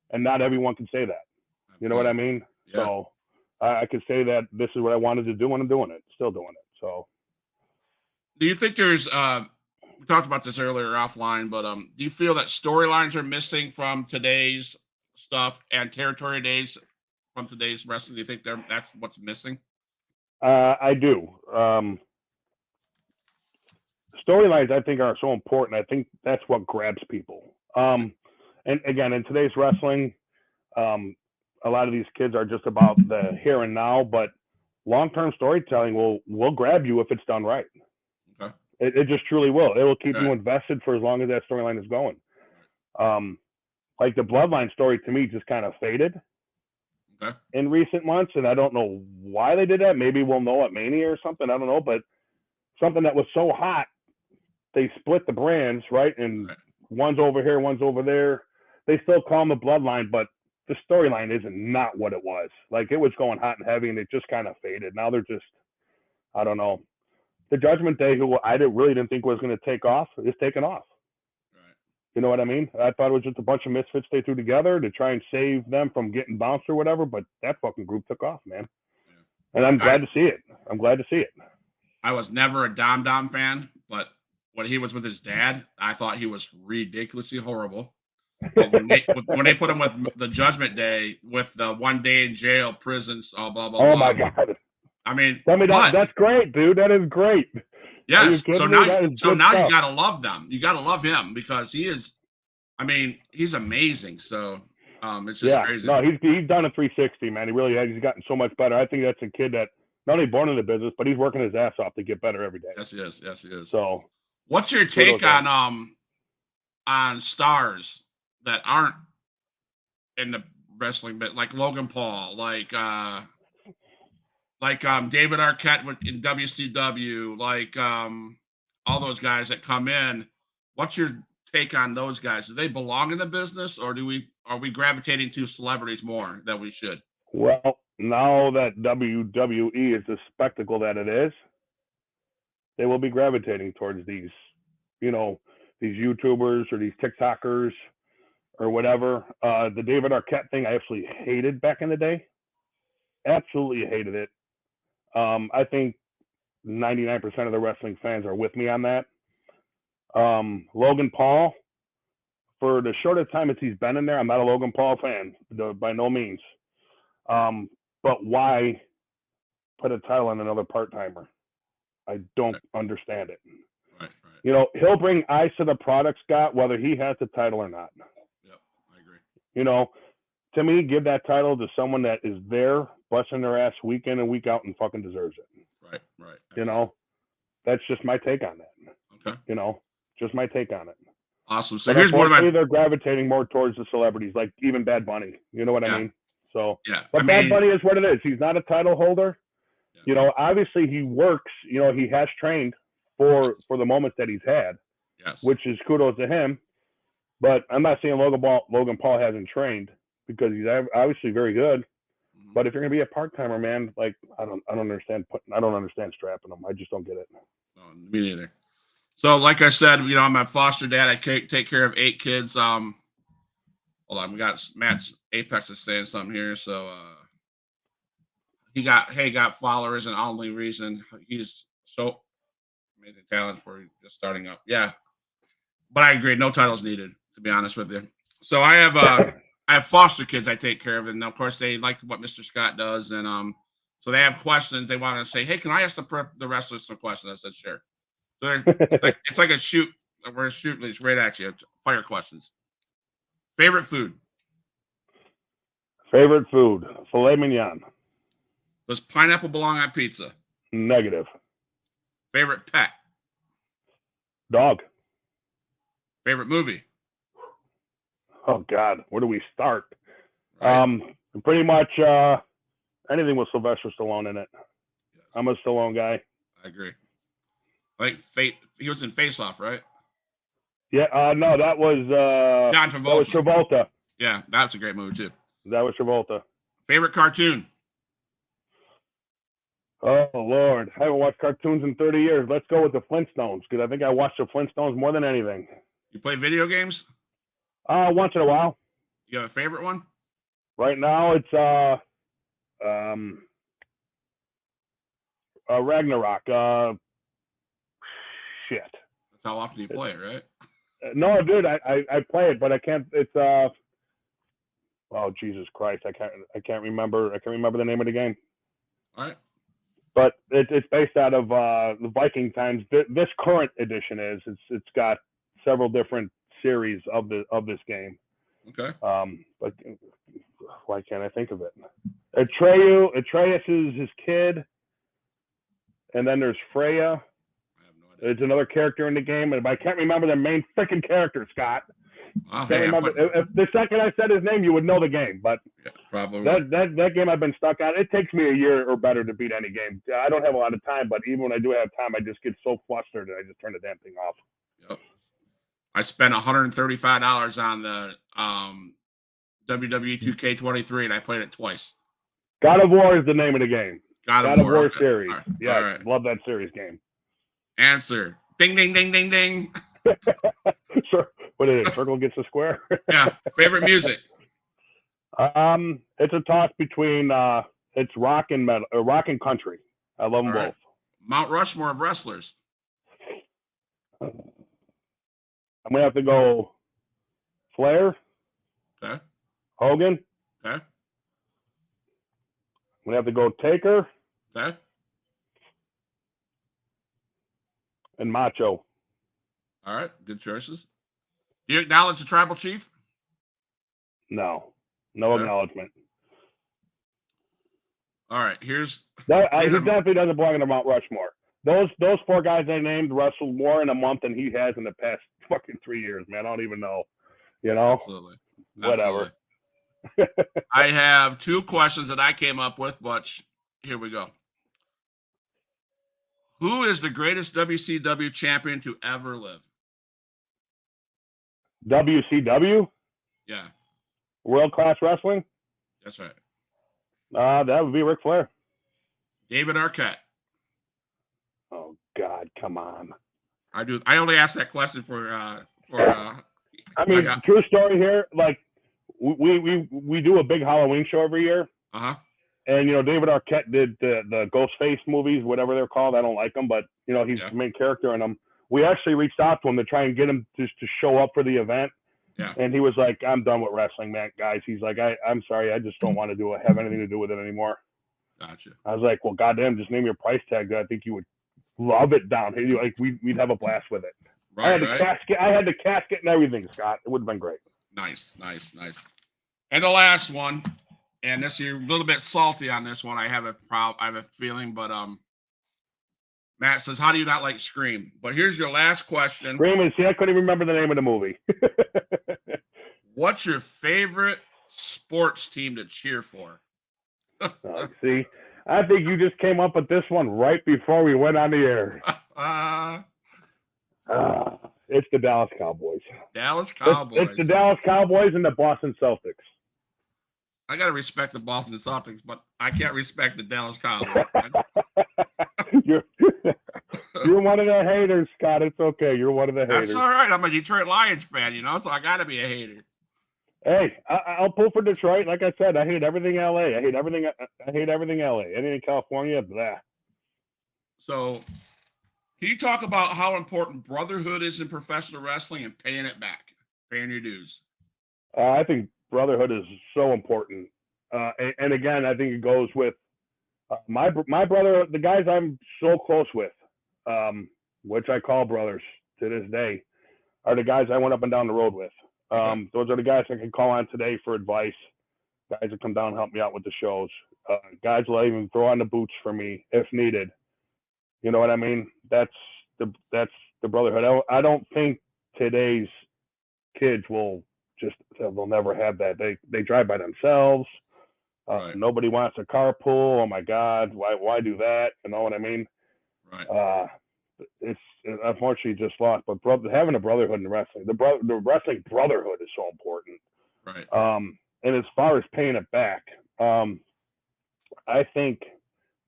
And not everyone can say that. You know what I mean? Yeah. So I could say that this is what I wanted to do, and I'm doing it, still doing it. So. Do you think there's we talked about this earlier offline, but do you feel that storylines are missing from today's stuff and territory days from today's wrestling? Do you think that's what's missing? I do. Storylines, I think, are so important. I think that's what grabs people. And again, in today's wrestling, a lot of these kids are just about the here and now, but long-term storytelling will grab you if it's done right. Okay. It just truly will. It will keep you invested for as long as that storyline is going. Like the Bloodline story, to me, just kind of faded in recent months, and I don't know why they did that. Maybe we'll know at Mania or something. I don't know, but something that was so hot, they split the brands, right? And one's over here, one's over there. They still call them the Bloodline, but the storyline isn't not what it was. Like, it was going hot and heavy, and it just kind of faded. Now they're just, I don't know. The Judgment Day, who I really didn't think was going to take off, is taking off. Right. You know what I mean? I thought it was just a bunch of misfits they threw together to try and save them from getting bounced or whatever, but that fucking group took off, man. Yeah. And I'm glad to see it. I was never a Dom fan, but when he was with his dad, I thought he was ridiculously horrible. But when they put him with the Judgment Day, with the 1 day in jail, prisons, blah, blah, blah. Oh, my God. I mean, that's great, dude. That is great. Yes. So now you got to love them. You got to love him because he is, he's amazing. So it's just crazy. No, he's done a 360, man. He really has. He's gotten so much better. I think that's a kid that not only born in the business, but he's working his ass off to get better every day. Yes, he is. Yes, he is. So what's your take on stars that aren't in the wrestling bit, like Logan Paul, like David Arquette in WCW, like all those guys that come in? What's your take on those guys? Do they belong in the business, or are we gravitating to celebrities more than we should? Well, now that WWE is the spectacle that it is, they will be gravitating towards these, these YouTubers or these TikTokers or whatever. The David Arquette thing, I absolutely hated back in the day. Absolutely hated it. I think 99% of the wrestling fans are with me on that. Logan Paul, for the short of time as he's been in there, I'm not a Logan Paul fan, by no means. But why put a title on another part-timer? I don't understand it. Right. He'll bring eyes to the product, Scott, whether he has the title or not. Yep, I agree. To me, give that title to someone that is there, busting their ass week in and week out and fucking deserves it. Right. That's just my take on that. Okay. Just my take on it. Awesome. So But here's one of unfortunately, my they're gravitating more towards the celebrities, like even Bad Bunny. You know what I yeah mean? So, yeah. I but Bad mean Bunny is what it is. He's not a title holder. yeah, You know, obviously he works. You know, he has trained for the moments that he's had, yes. which is kudos to him. But I'm not saying Logan Paul hasn't trained because he's obviously very good. Mhm. But if you're gonna be a part timer, man, like I don't understand strapping them. I just don't get it. No, me neither. So, like I said, I'm a foster dad. I take care of 8 kids. Hold on, we got Matt's Apex is saying something here. So, he got followers, and only reason he's so amazing talent for just starting up. Yeah, but I agree, no titles needed. To be honest with you, so I have foster kids I take care of, and of course they like what Mr. Scott does, and so they have questions. They want to say, "Hey, can I ask the wrestlers some questions?" I said, "Sure." So it's like a shoot. We're shooting these right at you. Fire questions. Favorite food? Favorite food: filet mignon. Does pineapple belong on pizza? Negative. Favorite pet? Dog. Favorite movie? Oh God, where do we start? Right. Pretty much anything with Sylvester Stallone in it. Yes, I'm a Stallone guy. I agree. I think Fate. He was in Face Off, right? Yeah, no, John that was Travolta. Travolta. Yeah, that's a great movie too. That was Travolta. Favorite cartoon? Oh Lord, I haven't watched cartoons in 30 years. Let's go with the Flintstones because I think I watched the Flintstones more than anything. You play video games? Once in a while. You have a favorite one? Right now it's um Ragnarok. Shit. That's how often you play it, right? No, dude, I play it, but I can't. It's oh Jesus Christ, I can't remember the name of the game. All right. But it's based out of the Viking times. This current edition it's got several different series of this game. Okay. But why can't I think of it? Atreus is his kid, and then there's Freya. I have no idea. It's another character in the game, but I can't remember the main freaking character, Scott. Oh, Can't hey, remember. If the second I said his name, you would know the game. But yeah, probably. that game I've been stuck on. It takes me a year or better to beat any game. I don't have a lot of time, but even when I do have time, I just get so flustered and I just turn the damn thing off. Yep. I spent $135 on the WWE 2K23, and I played it twice. God of War is the name of the game. God of War okay. Series. All right. Yeah, All right. love that series game. Answer. Ding, ding, ding, ding, ding. Sure. What is it? Circle gets a square. Yeah. Favorite music? It's a toss between it's rock and metal, or rock and country. I love them both. Mount Rushmore of wrestlers. I'm gonna have to go Flair. Okay. Hogan. Okay. I'm gonna have to go Taker. Okay. And Macho. All right. Good choices. Do you acknowledge the tribal chief? No acknowledgement. All right. Here's he definitely doesn't belong in the Mount Rushmore. Those 4 guys I named wrestled more in a month than he has in the past fucking 3 years, man. I don't even know. You know? Absolutely. Whatever. I have 2 questions that I came up with, but here we go. Who is the greatest WCW champion to ever live? WCW? Yeah. World Class Wrestling? That's right. That would be Ric Flair. David Arquette. Oh God, come on. I only asked that question for I mean, true story here. Like we do a big Halloween show every year. Uh-huh. And David Arquette did the Ghostface movies, whatever they're called. I don't like them, but he's the main character in them. We actually reached out to him to try and get him just to show up for the event. Yeah. And he was like, "I'm done with wrestling, man, guys." He's like, "I'm sorry, I just don't want to have anything to do with it anymore." Gotcha. I was like, "Well, goddamn, just name your price tag. I think you would love it down here. Like we'd have a blast with it." Right, I had the casket and everything, Scott. It would have been great. Nice. And the last one, and this you're a little bit salty on this one. I have a feeling, but Matt says, how do you not like Scream? But here's your last question. Screaming. See, I couldn't even remember the name of the movie. What's your favorite sports team to cheer for? See, I think you just came up with this one right before we went on the air. It's the Dallas Cowboys. Dallas Cowboys. It's the Dallas Cowboys and the Boston Celtics. I got to respect the Boston Celtics, but I can't respect the Dallas Cowboys. You're one of the haters, Scott. It's okay. You're one of the haters. That's all right. I'm a Detroit Lions fan, so I got to be a hater. Hey, I'll pull for Detroit. Like I said, I hate everything LA. I hate everything LA. Anything California, blah. So, can you talk about how important brotherhood is in professional wrestling and paying it back, paying your dues? I think brotherhood is so important. And again, I think it goes with my brother, the guys I'm so close with, which I call brothers to this day, are the guys I went up and down the road with. Those are the guys I can call on today for advice. Guys that come down and help me out with the shows. Guys will even throw on the boots for me if needed. You know what I mean? That's the brotherhood. I don't think today's kids they'll never have that. They drive by themselves. Right. Nobody wants a carpool. Oh my God, why do that? You know what I mean? Right. It's unfortunately just lost. But having a brotherhood in wrestling, the wrestling brotherhood is so important. Right. And as far as paying it back, I think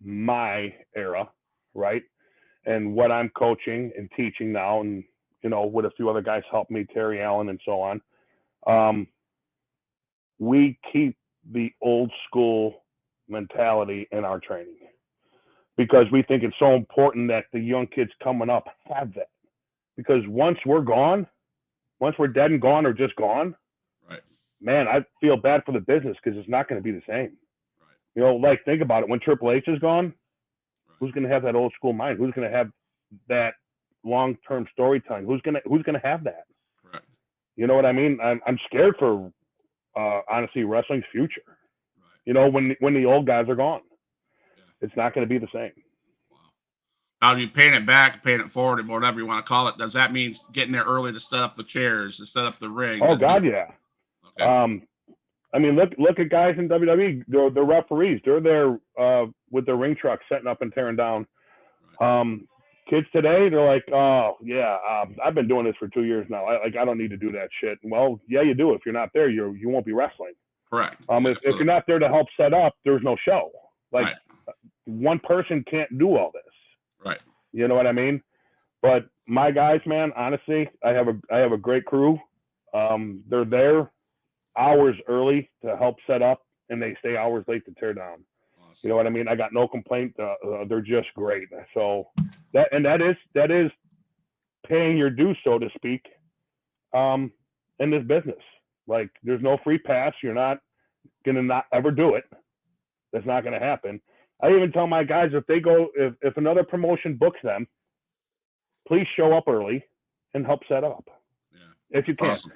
my era, right, and what I'm coaching and teaching now, and with a few other guys help me, Terry Allen and so on, we keep the old school mentality in our training because we think it's so important that the young kids coming up have that. Because once we're gone, once we're dead and gone or just gone, right, man, I feel bad for the business because it's not going to be the same. Right. Think about it. When Triple H is gone, who's going to have that old school mind? Who's going to have that long-term storytelling? Who's going to have that? Correct. You know what I mean? I'm scared for honestly wrestling's future. Right. When the old guys are gone, it's not going to be the same. Wow. Now you paying it back, paying it forward, and whatever you want to call it. Does that mean getting there early to set up the chairs, to set up the ring? Oh God, yeah. Okay. I mean, look at guys in WWE. They're referees. They're there with their ring truck setting up and tearing down. Right. Kids today, they're like, oh yeah, I've been doing this for 2 years now. I don't need to do that shit. Well, yeah, you do. If you're not there, you won't be wrestling. Correct. If you're not there to help set up, there's no show. Like one person can't do all this. Right. You know what I mean? But my guys, man, honestly, I have a great crew. They're there hours early to help set up, and they stay hours late to tear down. Awesome. You know what I mean? I got no complaint. They're just great. So that is paying your dues, so to speak, in this business. Like, there's no free pass. You're not gonna not ever do it. That's not gonna happen. I even tell my guys, if another promotion books them, please show up early and help set up. Yeah. If you can. Awesome.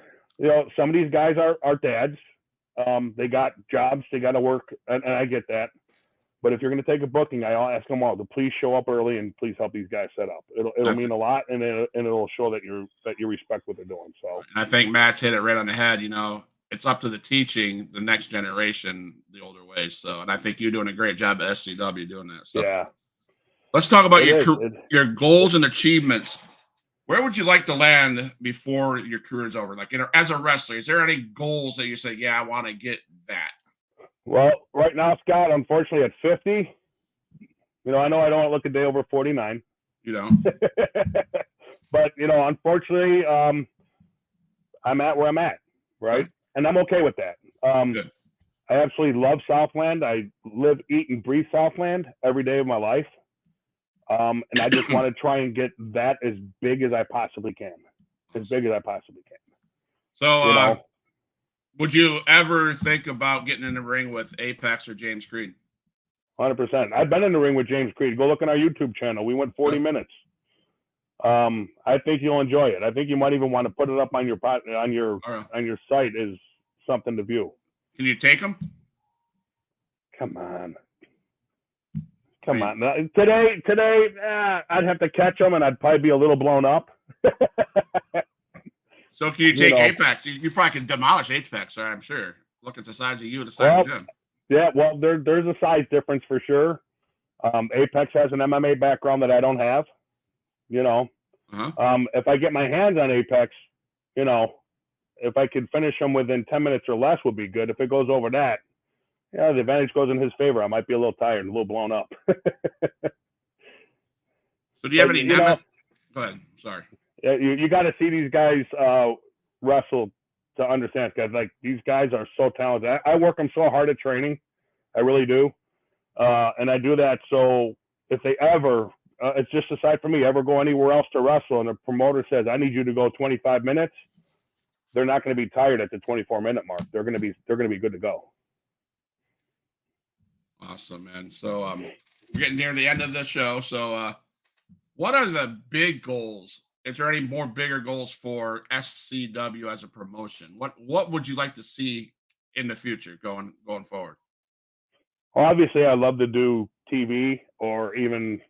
Some of these guys are dads. They got jobs. They got to work, and I get that. But if you're going to take a booking, I'll ask them all to please show up early and please help these guys set up. It'll mean a lot, and it'll show that you respect what they're doing. So, and I think Matt's hit it right on the head. It's up to the teaching the next generation the older ways. So, and I think you're doing a great job at SCW doing that. So, yeah. Let's talk about your goals and achievements. Where would you like to land before your career is over? Like, as a wrestler, is there any goals that you say, yeah, I want to get that? Well, right now, Scott, unfortunately, at 50, I know I don't look a day over 49. But, unfortunately, I'm at where I'm at, right? And I'm okay with that. Good. I absolutely love Southland. I live, eat, and breathe Southland every day of my life. And I just want to try and get that as big as I possibly can. As big as I possibly can. So, would you ever think about getting in the ring with Apex or James Creed? 100%. I've been in the ring with James Creed. Go look on our YouTube channel. We went 40 minutes. I think you'll enjoy it. I think you might even want to put it up on your site as something to view. Can you take them? Come on. Come on. Today, I'd have to catch them, and I'd probably be a little blown up. So can you take Apex? You probably can demolish Apex, I'm sure. Look at the size of you and the size of him. Yeah, well, there's a size difference for sure. Apex has an MMA background that I don't have. If I get my hands on Apex, if I could finish him within 10 minutes or less would be good. If it goes over that, the advantage goes in his favor. I might be a little tired and a little blown up. So do you have any Go ahead. Sorry. You got to see these guys wrestle to understand, guys. Like, these guys are so talented. I work them so hard at training. I really do. And I do that so if they ever, it's just aside from me, ever go anywhere else to wrestle and the promoter says, I need you to go 25 minutes, they're not going to be tired at the 24-minute mark. They're going to be good to go. Awesome, man. So we're getting near the end of the show. So what are the big goals? Is there any more bigger goals for SCW as a promotion? What would you like to see in the future going forward? Well, obviously, I love to do TV, or even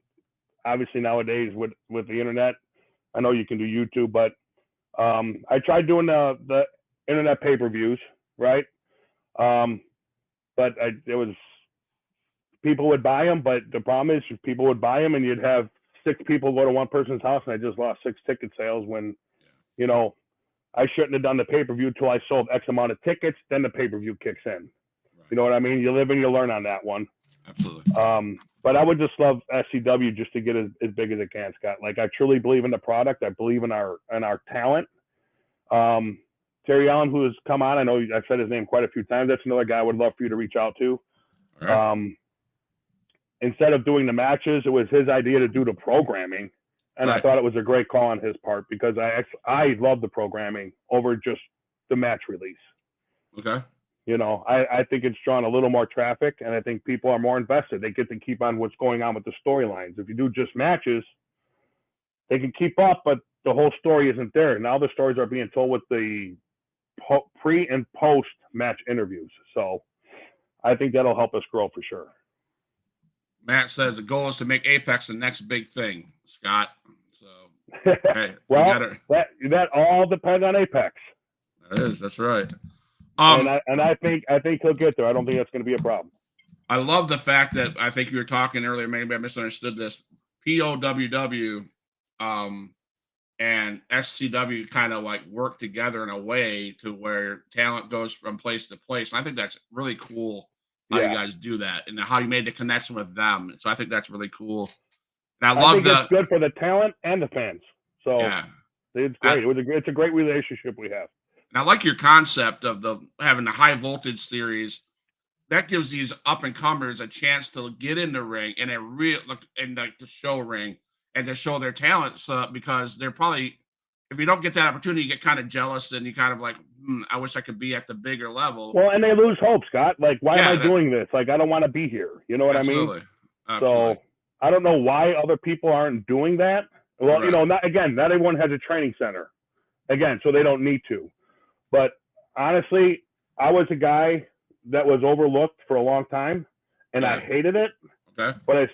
obviously nowadays with the internet. I know you can do YouTube, but I tried doing the internet pay-per-views, right? But it was, people would buy them, but the problem is people would buy them and you'd have 6 people go to one person's house, and I just lost 6 ticket sales when, I shouldn't have done the pay-per-view till I sold X amount of tickets, then the pay-per-view kicks in. Right. You know what I mean? You live and you learn on that one. Absolutely. But I would just love SCW just to get as big as it can, Scott. Like, I truly believe in the product. I believe in our talent. Terry Allen, who has come on, I know I've said his name quite a few times. That's another guy I would love for you to reach out to. Right. Instead of doing the matches, it was his idea to do the programming. And right. I thought it was a great call on his part because I love the programming over just the match release. Okay. I think it's drawn a little more traffic, and I think people are more invested. They get to keep on what's going on with the storylines. If you do just matches, they can keep up, but the whole story isn't there. Now the stories are being told with the pre and post match interviews. So I think that'll help us grow for sure. Matt says the goal is to make Apex the next big thing, Scott. So, hey, well, that all depends on Apex. That's right. And I think he'll get there. I don't think that's going to be a problem. I love the fact that I think you were talking earlier. Maybe I misunderstood this. POWW and SCW kind of like work together in a way to where talent goes from place to place. And I think that's really cool how you guys do that and how you made the connection with them. So I think that's really cool. And I think it's good for the talent and the fans. So it's great. It's a great relationship we have. And I like your concept of having the high voltage series. That gives these up and comers a chance to get in the ring and the show ring and to show their talents because they're probably, if you don't get that opportunity, you get kind of jealous and you kind of like, I wish I could be at the bigger level. Well, and they lose hope, Scott. Like, why am I doing this? Like, I don't want to be here. You know what I mean? Absolutely. So I don't know why other people aren't doing that. Well, not everyone has a training center. Again, so they don't need to. But honestly, I was a guy that was overlooked for a long time, and I hated it. Okay. But I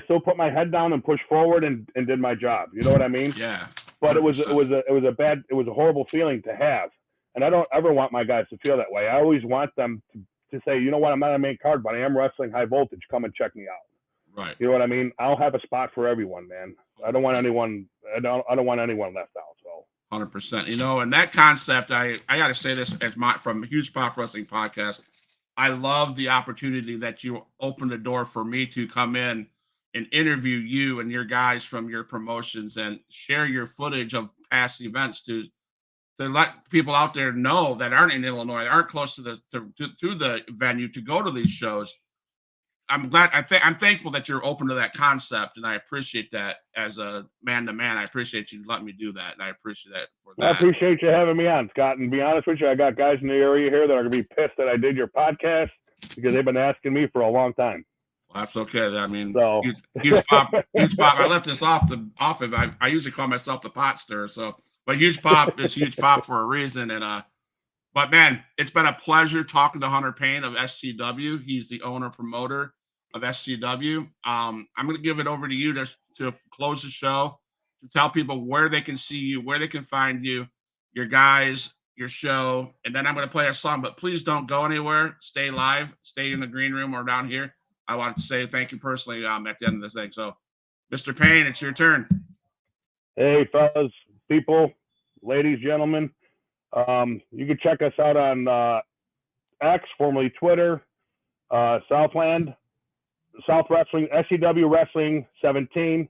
still put my head down and pushed forward and did my job. You know what I mean? Yeah. 100%. But it was a horrible feeling to have, and I don't ever want my guys to feel that way. I always want them to say, you know what, I'm not a main card, but I am wrestling high voltage. Come and check me out. Right. You know what I mean? I'll have a spot for everyone, man. I don't want anyone. I don't want anyone left out. So. 100%. And that concept, I got to say this from Huge Pop Wrestling Podcast. I love the opportunity that you opened the door for me to come in and interview you and your guys from your promotions and share your footage of past events to let people out there know that aren't in Illinois, aren't close to the venue to go to these shows. I'm thankful that you're open to that concept, and I appreciate that as a man-to-man. I appreciate you letting me do that, and I appreciate that for that. I appreciate you having me on, Scott. And to be honest with you, I got guys in the area here that are going to be pissed that I did your podcast because they've been asking me for a long time. Well, that's okay. I mean, so. Huge Pop. I left this off of. I usually call myself the pot stirrer. So, but Huge Pop is Huge Pop for a reason. And but man, it's been a pleasure talking to Hunter Paine of SCW. He's the owner promoter. of SCW. I'm going to give it over to you to close the show, to tell people where they can see you, where they can find you, your guys, your show, and then I'm going to play a song. But please don't go anywhere. Stay live. Stay in the green room or down here. I want to say thank you personally at the end of this thing. So, Mr. Paine, it's your turn. Hey, fellas, people, ladies, gentlemen. You can check us out on X, formerly Twitter, South Wrestling, SCW Wrestling 17.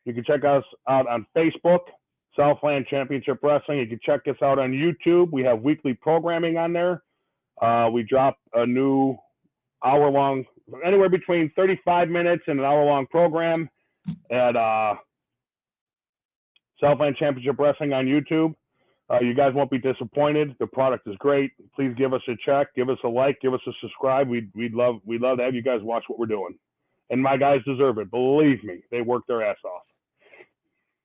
You can check us out on Facebook, Southland Championship Wrestling. You can check us out on YouTube. We have weekly programming on there. We drop a new hour-long, anywhere between 35 minutes and an hour-long program at Southland Championship Wrestling on YouTube. You guys won't be disappointed. The product is great. Please give us a check, give us a like, give us a subscribe. We'd love to have you guys watch what we're doing. And my guys deserve it. Believe me, they work their ass off.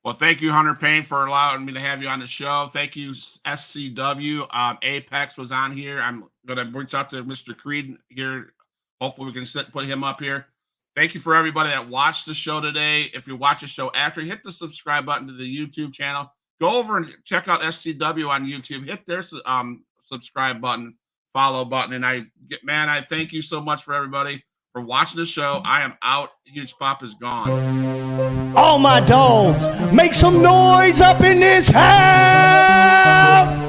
Well, thank you, Hunter Paine, for allowing me to have you on the show. Thank you, SCW. Apex was on here. I'm going to reach out to Mr. Creed here. Hopefully we can put him up here. Thank you for everybody that watched the show today. If you watch the show after, hit the subscribe button to the YouTube channel. Go over and check out SCW on YouTube. Hit their subscribe button, follow button. And I thank you so much for everybody for watching the show. I am out. Huge Pop is gone. All my dogs, make some noise up in this house.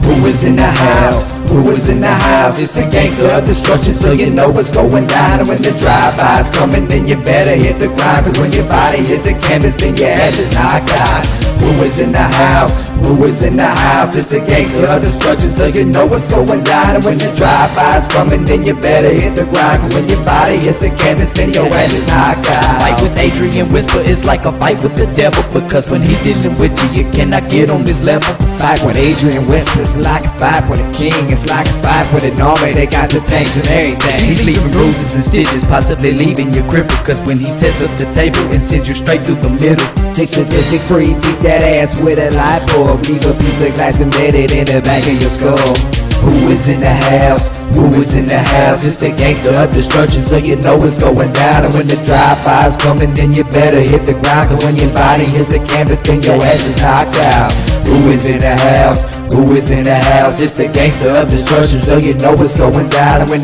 Who is in the house? Who is in the house? It's the gangster of destruction, so you know what's going down. And when the drive-by's coming, then you better hit the grind. Cause when your body hits the canvas, then your ass is knocked out. Who is in the house? Who is in the house? It's the gangster of destruction, so you know what's going down. And when the drive-by's coming, then you better hit the grind. Cause when your body hits the canvas, then your ass is knocked out. Fight with Adrian Whisper is like a fight with the devil, because when he's dealing with you, you cannot get on this level. Fight with Adrian Whisper is like a fight with a king. It's like a fight with an army. They got the tanks and everything. He's leaving bruises and stitches, possibly leaving you crippled. Cause when he sets up the table and sends you straight through the middle. 6 sadistic free, beat that ass with a light bulb. Leave a piece of glass embedded in the back of your skull. Who is in the house? Who is in the house? It's the gangster of destruction, so you know what's going down. And when the drive-by's coming, then you better hit the ground. Cause when your body hits the canvas, then your ass is knocked out. Who is in the house? Who is in the house? It's the gangster of destruction, so you know what's going down. And when the